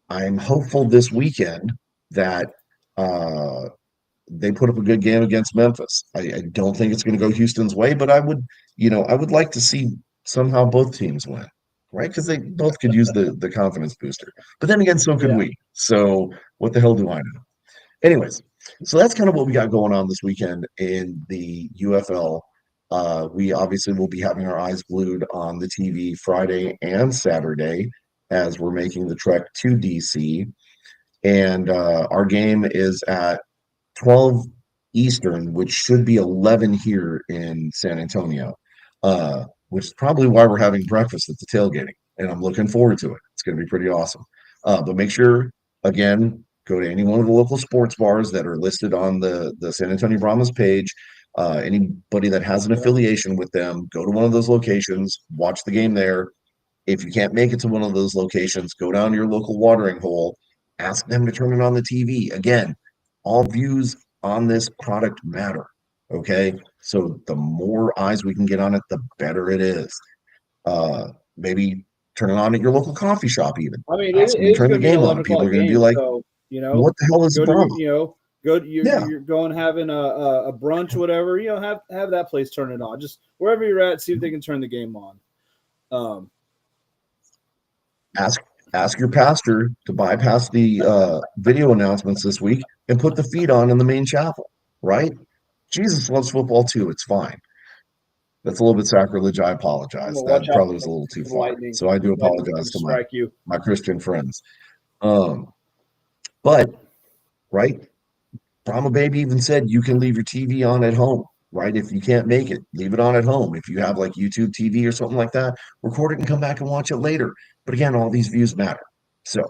I'm hopeful this weekend that uh, they put up a good game against Memphis. I don't think it's going to go Houston's way, but I would like to see somehow both teams win, right? Because they both could use the confidence booster. But then again, so could Yeah. we. So what the hell do I know? Anyways, so that's kind of what we got going on this weekend in the UFL. We obviously will be having our eyes glued on the TV Friday and Saturday as we're making the trek to DC. And our game is at 12 Eastern, which should be 11 here in San Antonio, which is probably why we're having breakfast at the tailgating. And I'm looking forward to it. It's going to be pretty awesome. But make sure, again, go to any one of the local sports bars that are listed on the San Antonio Brahmas page. Anybody that has an affiliation with them, go to one of those locations, watch the game there. If you can't make it to one of those locations, go down to your local watering hole, ask them to turn it on the TV. Again, all views on this product matter. Okay. So the more eyes we can get on it, the better it is. Maybe turn it on at your local coffee shop, even. I mean, Ask it them to is turn the going to be an game 11 on. People are o'clock going to be game. like, So, what the hell is go the to your, problem? go to Yeah. you're going having a brunch or whatever, have that place turn it on. Just wherever you're at, see if they can turn the game on. Ask your pastor to bypass the video announcements this week and put the feed on in the main chapel, right? Jesus loves football too. It's fine. That's a little bit sacrilege. I I'm apologize. gonna That watch out probably was a little too for the far. lightning. So I do Lightning's apologize going to to strike you. my Christian friends. Um, but right, Brahma Baby even said you can leave your TV on at home, right? If you can't make it, leave it on at home. If you have like YouTube TV or something like that, record it and come back and watch it later. But again, all these views matter. So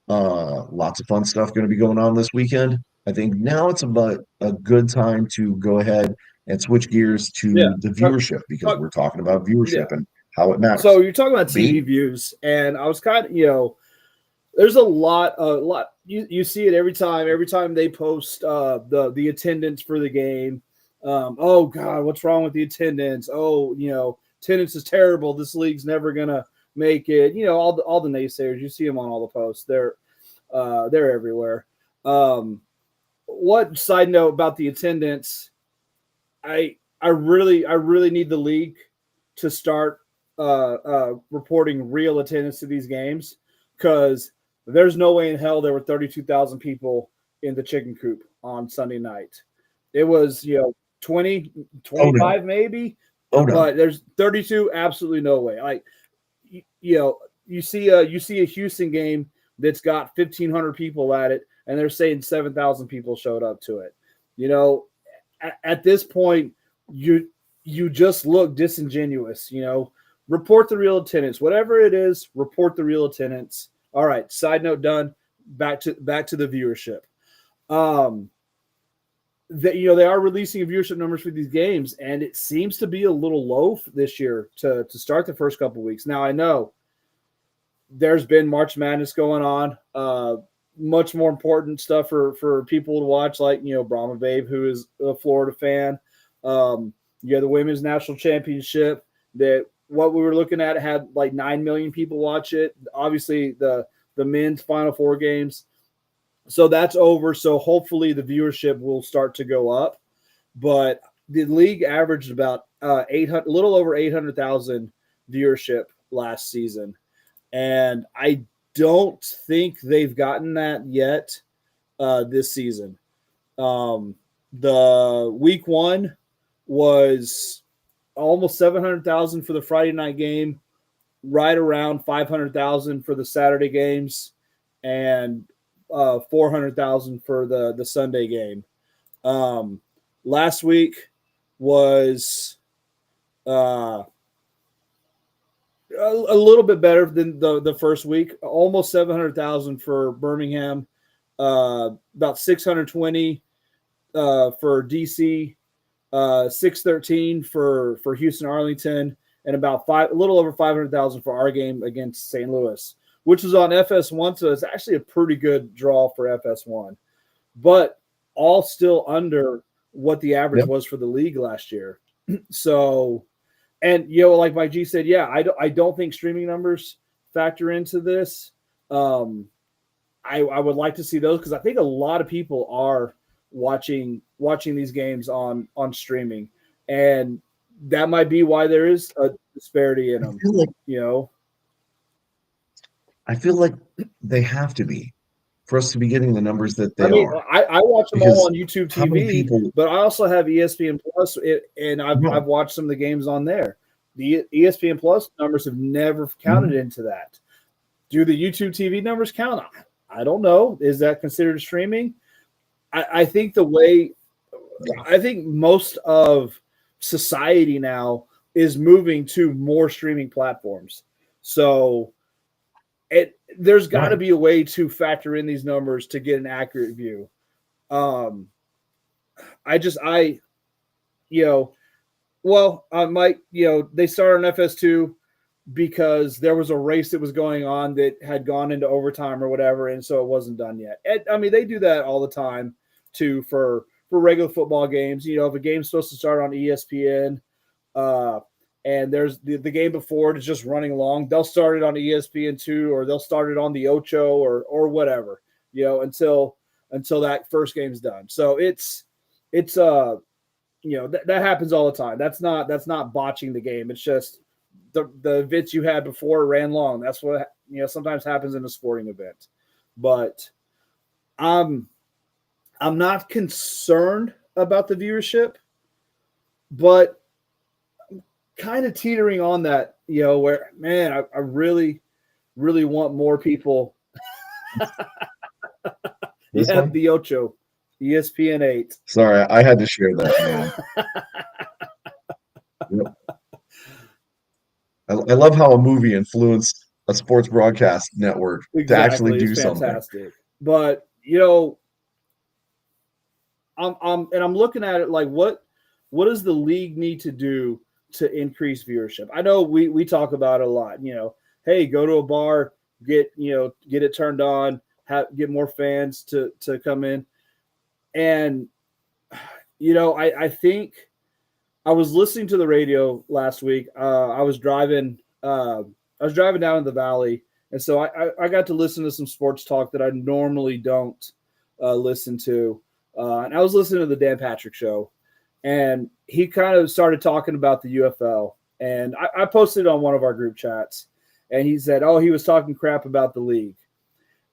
lots of fun stuff going to be going on this weekend. I think now it's about a good time to go ahead and switch gears Yeah. to the viewership because we're talking about viewership Yeah. and how it matters. So you're talking about B? TV views, and I was kind of, there's a lot. You see it every time. Every time they post the attendance for the game. Oh God, what's wrong with the attendance? Oh, attendance is terrible. This league's never gonna make it. All the naysayers. You see them on all the posts. They're everywhere. What side note about the attendance? I really need the league to start reporting real attendance to these games, because there's no way in hell there were 32,000 people in the chicken coop on Sunday night. It was 20, 25 maybe, but there's 32. Absolutely no way. Like you see a Houston game that's got 1,500 people at it, and they're saying 7,000 people showed up to it. At this point, you just look disingenuous. Report the real attendance, whatever it is. Report the real attendance. All right. Side note done. Back to the viewership. They are releasing viewership numbers for these games, and it seems to be a little low this year to start the first couple of weeks. Now I know there's been March Madness going on. Much more important stuff for people to watch, like Brahma Babe, who is a Florida fan. You have the Women's National Championship that what we were looking at had like 9 million people watch it. Obviously, the men's Final Four games. So that's over. So hopefully the viewership will start to go up. But the league averaged about 800, a little over 800,000 viewership last season, and I don't think they've gotten that yet this season. The week one was almost 700,000 for the Friday night game, right around 500,000 for the Saturday games, and 400,000 for the Sunday game. Last week was a little bit better than the first week. Almost 700,000 for Birmingham, about 620 for DC, 613 for Houston Arlington, and about a little over 500,000 for our game against St. Louis, which was on FS1. So it's actually a pretty good draw for FS1, but all still under what the average was for the league last year. So, and like Mike G said, yeah, I don't think streaming numbers factor into this. I would like to see those, because I think a lot of people are watching these games on streaming, and that might be why there is a disparity in them. I feel like they have to be for us to be getting the numbers that they are. I watch them all on YouTube TV, but I also have ESPN Plus, and I've watched some of the games on there. The ESPN Plus numbers have never counted into that. Do the YouTube TV numbers count? I don't know. Is that considered streaming? I think I think most of society now is moving to more streaming platforms. So there's got to be a way to factor in these numbers to get an accurate view. They started on FS2 because there was a race that was going on that had gone into overtime or whatever, and so it wasn't done yet. They do that all the time too for regular football games. If a game's supposed to start on ESPN, and there's the game before it is just running along, they'll start it on ESPN2, or they'll start it on the Ocho or whatever, until that first game's done. So it's that happens all the time. That's not botching the game. It's just the events you had before ran long. That's what sometimes happens in a sporting event. But I'm not concerned about the viewership, but kind of teetering on that, where, man, I really, really want more people. Yeah, the Ocho, ESPN 8. Sorry, I had to share that, man. I love how a movie influenced a sports broadcast network to actually do something. Fantastic. But I'm looking at it like, what does the league need to do to increase viewership? I know we talk about it a lot. Hey, go to a bar, get it turned on, get more fans to come in, and I think I was listening to the radio last week. I was driving down in the valley, and so I got to listen to some sports talk that I normally don't listen to. And I was listening to the Dan Patrick Show, and he kind of started talking about the UFL. And I posted on one of our group chats, and he said, he was talking crap about the league.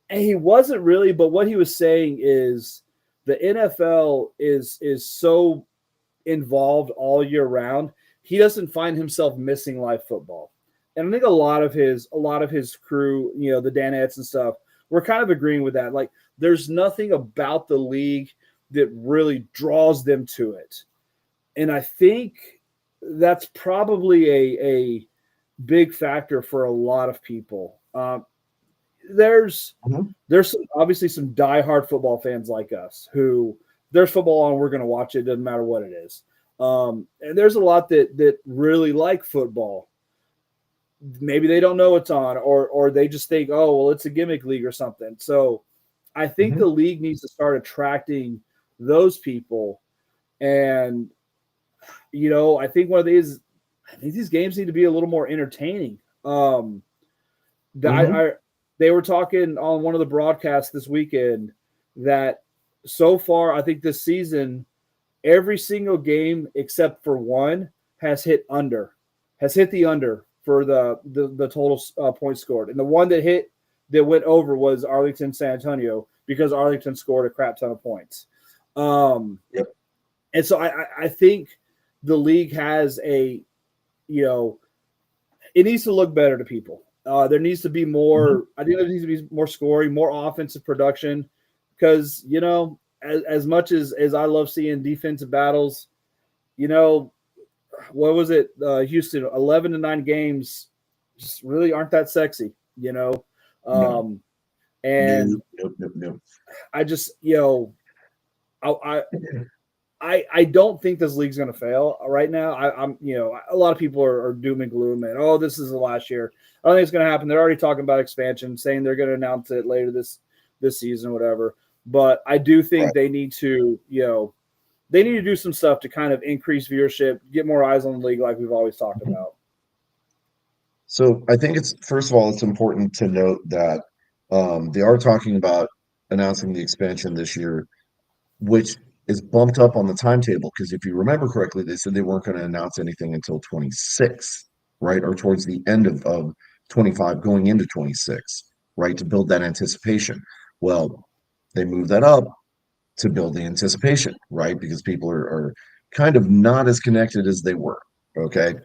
And he wasn't really, but what he was saying is the NFL is so involved all year round. He doesn't find himself missing live football. And I think a lot of his crew, the Danettes and stuff, we're kind of agreeing with that. Like, there's nothing about the league that really draws them to it. And I think that's probably a big factor for a lot of people. There's obviously some diehard football fans like us who there's football on, we're going to watch it, doesn't matter what it is. And there's a lot that really like football. Maybe they don't know it's on, or they just think, it's a gimmick league or something. So I think the league needs to start attracting those people. And, I think these games need to be a little more entertaining. They were talking on one of the broadcasts this weekend that so far, I think this season, every single game except for one has hit the under for the total points scored. And the one that went over was Arlington San Antonio, because Arlington scored a crap ton of points. And so I think the league has a you know, it needs to look better to people. There needs to be Mhm. more. I think there needs to be more scoring, more offensive production, because as much as I love seeing defensive battles, you know, what was it? Houston, 11-9 games, just really aren't that sexy. No, Um, no, and no, no, no. I just I, I don't think this league's going to fail right now. I'm a lot of people are doom and gloom and this is the last year. I don't think it's going to happen. They're already talking about expansion, saying they're going to announce it later this season, whatever. But I do think Right. they need to they need to do some stuff to kind of increase viewership, get more eyes on the league, like we've always talked about. So I think it's first of all, it's important to note that they are talking about announcing the expansion this year, which is bumped up on the timetable because if you remember correctly, they said they weren't going to announce anything until 26, right? Or towards the end of 25, going into 26, right? To build that anticipation. Well, they moved that up to build the anticipation, right? Because people are kind of not as connected as they were. Okay.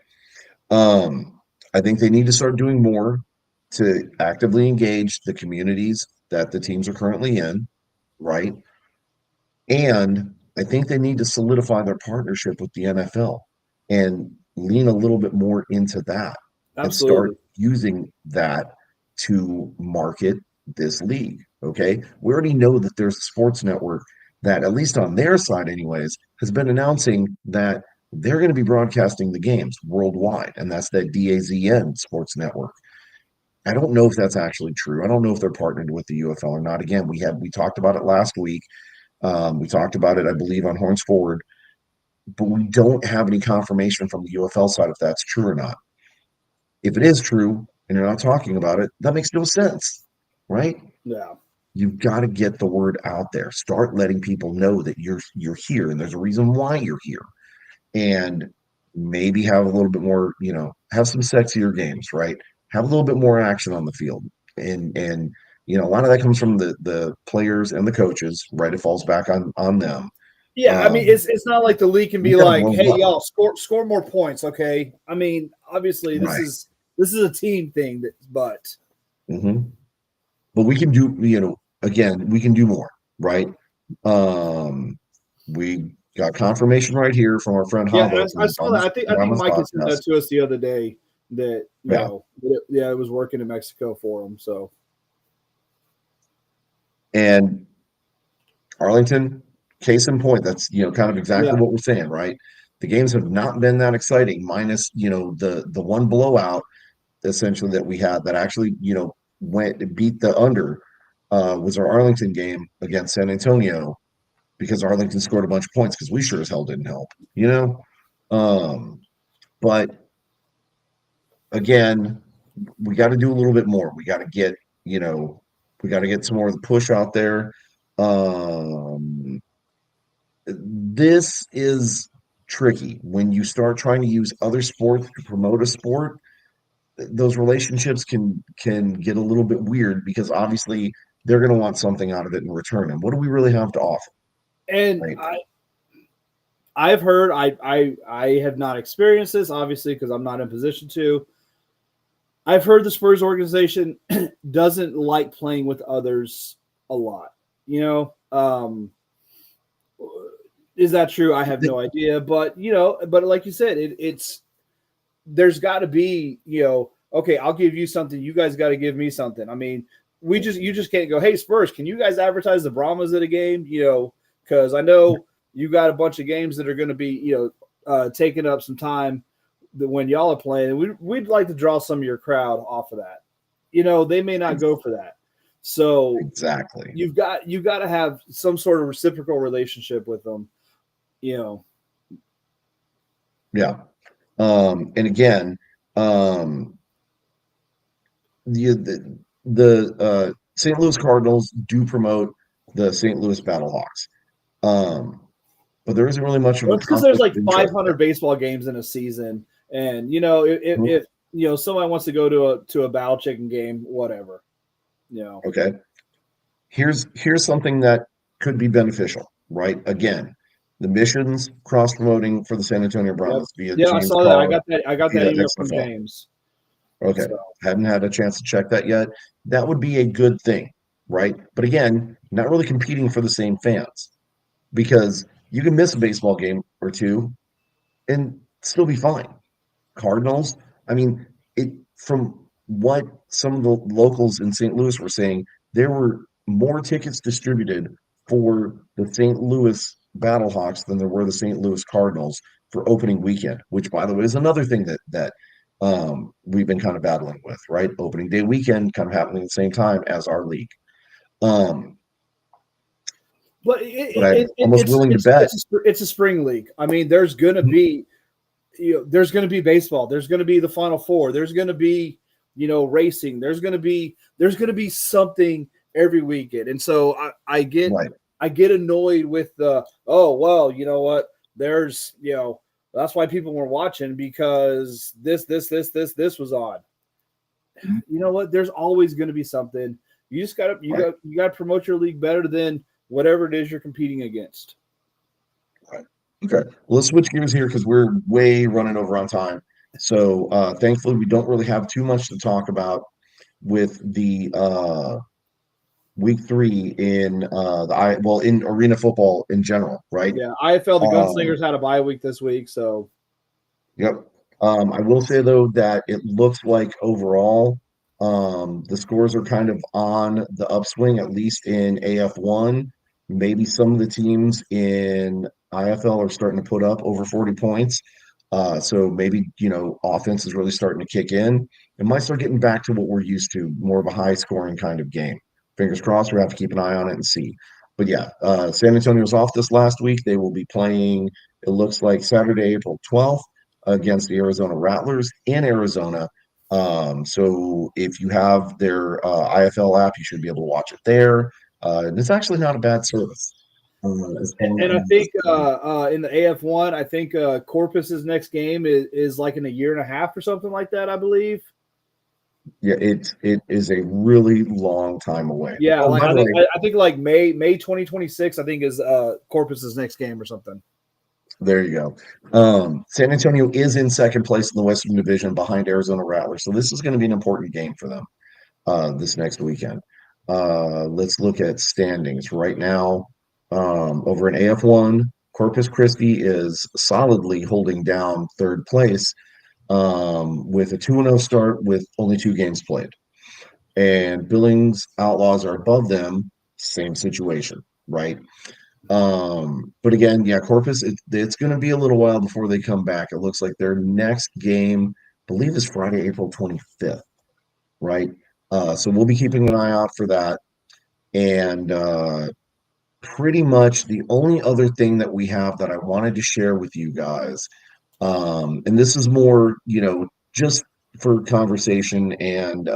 I think they need to start doing more to actively engage the communities that the teams are currently in, right? And I think they need to solidify their partnership with the NFL and lean a little bit more into that and start Absolutely. using that to market this league. Okay. We already know that there's a sports network that, at least on their side, anyways, has been announcing that they're going to be broadcasting the games worldwide. And that's that DAZN sports network. I don't know if that's actually true. I don't know if they're partnered with the UFL or not. Again, we talked about it last week. We talked about it, I believe, on Horns Forward, but we don't have any confirmation from the UFL side if that's true or not. If it is true and you're not talking about it, that makes no sense, right? Yeah. You've got to get the word out there. Start letting people know that you're here and there's a reason why you're here. And maybe have a little bit more, have some sexier games, right? Have a little bit more action on the field. And a lot of that comes from the players and the coaches, right? It falls back on them. Yeah, I mean, Um, it's not like the league can we be got to like, grow "Hey, up, y'all, score more points." Okay, I mean, obviously, this right? is a team thing, but hmm But we can do, again, we can do more, right? Um, we got confirmation right here from our friend yeah, Havo I saw on that. this I think Ramos Mike had sent podcast. that to us the other day. That Yeah, yeah, it was working in Mexico for him. So and Arlington, case in point, that's kind of yeah, exactly what we're saying, right? The games have not been that exciting, minus the one blowout essentially that we had that actually went beat the under was our Arlington game against San Antonio because Arlington scored a bunch of points because we sure as hell didn't help, you know. But again, we got to do a little bit more. We got to get we got to get some more of the push out there. Um, this is tricky when you start trying to use other sports to promote a sport. Those relationships can get a little bit weird because obviously they're going to want something out of it in return. And what do we really have to offer? and Right. I've heard I have not experienced this obviously because I'm not in position to. I've heard the Spurs organization doesn't like playing with others a lot. You know, is that true? I have no idea, but but like you said, it's there's got to be okay, I'll give you something, you guys got to give me something. I mean, you just can't go, hey Spurs, can you guys advertise the Brahmas at a game? Because I know you got a bunch of games that are going to be taking up some time that when y'all are playing, and we'd like to draw some of your crowd off of that. They may not go for that, so Exactly. you've got to have some sort of reciprocal relationship with them. You know, Yeah. And again, um, the St. Louis Cardinals do promote the St. Louis Battlehawks. Um, but there isn't really much of well, a it's because there's conflict like of interest 500 there. baseball games in a season, and Mhm. if someone wants to go to a Battle Chicken game, whatever. You know, Okay. Here's something that could be beneficial, right? Again, the missions cross promoting for the San Antonio Yep. Brahmas via Yeah, I James saw that. Carr I got that via email from XFL. James. Okay, So hadn't had a chance to check that yet. That would be a good thing, right? But again, not really competing for the same fans because you can miss a baseball game or two and still be fine. Cardinals, I mean, it from what some of the locals in St. Louis were saying, there were more tickets distributed for the St. Louis Battlehawks than there were the St. Louis Cardinals for opening weekend, which by the way is another thing that we've been kind of battling with, right? Opening day weekend kind of happening at the same time as our league. Um, but but I'm almost willing to bet. it's a spring league. I mean, there's gonna be there's gonna be baseball. There's gonna be the Final Four. There's gonna be racing. There's gonna be something every weekend. And so Right. I get annoyed with the oh well, you know what? There's that's why people were watching because this was on. You know what? There's always going to be something. You just got to Right. you got to promote your league better than whatever it is you're competing against. Right. Okay. Well, let's switch gears here because we're way running over on time. So thankfully, we don't really have too much to talk about with the week 3 in in arena football in general, right? Yeah, IFL the Um, Gunslingers had a bye week this week, so Yep. I will say though that it looks like overall, the scores are kind of on the upswing, at least in AF1. Maybe some of the teams in IFL are starting to put up over 40 points. So maybe, offense is really starting to kick in. It might start getting back to what we're used to, more of a high scoring kind of game. Fingers crossed, we have to keep an eye on it and see. But yeah, San Antonio's off this last week. They will be playing, it looks like Saturday, April 12th against the Arizona Rattlers in Arizona. So if you have their IFL app, you should be able to watch it there. And it's actually not a bad service. As far and I as, think in the AF1, I think Corpus's next game is like in a year and a half or something like that, I believe. yeah, it is a really long time away. Yeah, Oh, like by the way, I think like May 2026, I think is Corpus's next game or something. there you go. San Antonio is in second place in the Western Division behind Arizona Rattlers. So this is going to be an important game for them this next weekend. Let's look at standings right now. Over in AF1, Corpus Christi is solidly holding down third place with a 2-0 start with only 2 games played. And Billings Outlaws are above them, same situation, right? But again, yeah, Corpus, it's going to be a little while before they come back. It looks like their next game, I believe, is Friday, April 25th, right? So we'll be keeping an eye out for that. And pretty much the only other thing that we have that I wanted to share with you guys, and this is more, just for conversation and,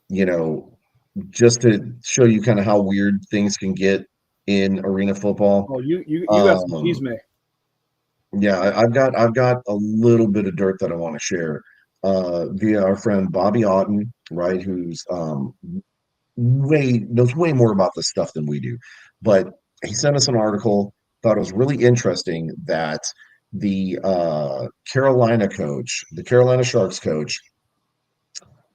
you know, just to show you kind of how weird things can get in arena football. Oh, you got some Um, cheese, man. yeah, I've got a little bit of dirt that I want to share via our friend Bobby Otten, right? Who's way knows way more about this stuff than we do. But he sent us an article, thought it was really interesting that the the Carolina Sharks coach,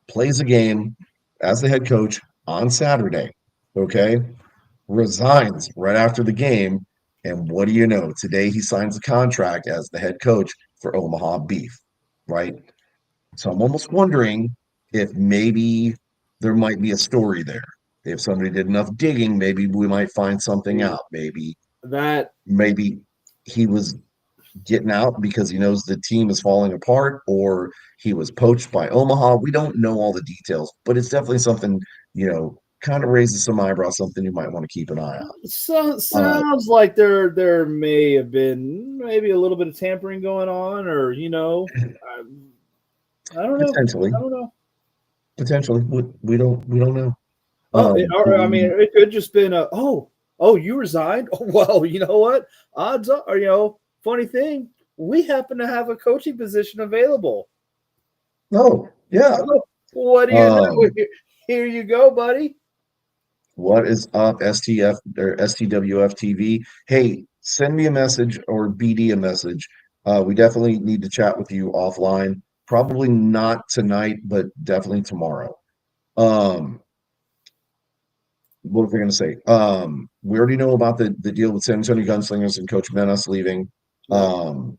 plays a game as the head coach on Saturday. Okay, resigns right after the game. And what do you know? Today he signs a contract as the head coach for Omaha Beef, right? So I'm almost wondering if maybe there might be a story there. If somebody did enough digging, maybe we might find something See, out. that Maybe he was getting out because he knows the team is falling apart, or he was poached by Omaha. We don't know all the details, but it's definitely something, kind of raises some eyebrows, something you might want to keep an eye on. sounds like there may have been maybe a little bit of tampering going on, or I don't know. Potentially, I don't know. potentially, we don't know. Oh, But or, I mean, it could just been a you resigned. Oh, well, you know what? Odds are, funny thing, we happen to have a coaching position available. no, yeah. Oh, what do you know? Um, Here you go, buddy. what is up, STF or STWF TV? Hey, send me a message or BD a message. We definitely need to chat with you offline. Probably not tonight, but definitely tomorrow. Um, what was I going to say? We already know about the deal with San Antonio Gunslingers and Coach Menas leaving. Um,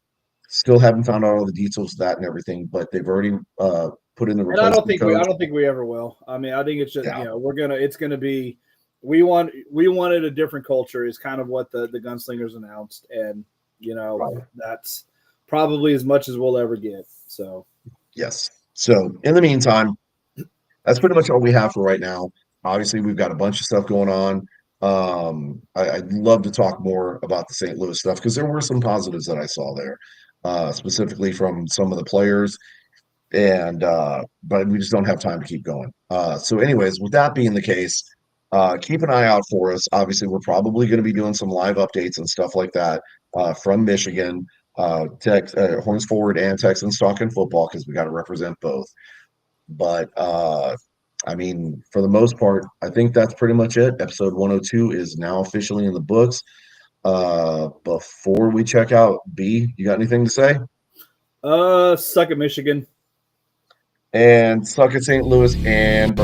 still haven't found out all the details of that and everything, but they've already put in the And I replacement coach. don't think we ever will. I mean, I think it's just Yeah. it's gonna be we wanted a different culture is kind of what the gunslingers announced, and Right. that's probably as much as we'll ever get. So Yes. So in the meantime, that's pretty much all we have for right now. Obviously, we've got a bunch of stuff going on. I'd love to talk more about the St. Louis stuff because there were some positives that I saw there, specifically from some of the players, and but we just don't have time to keep going. So, anyways, with that being the case, keep an eye out for us. Obviously, we're probably going to be doing some live updates and stuff like that from Michigan, Horns Forward and Texans talking football because we got to represent both. But I mean, for the most part, I think that's pretty much it. Episode 102 is now officially in the books. Before we check out, B, you got anything to say? suck at Michigan. And suck at St. Louis and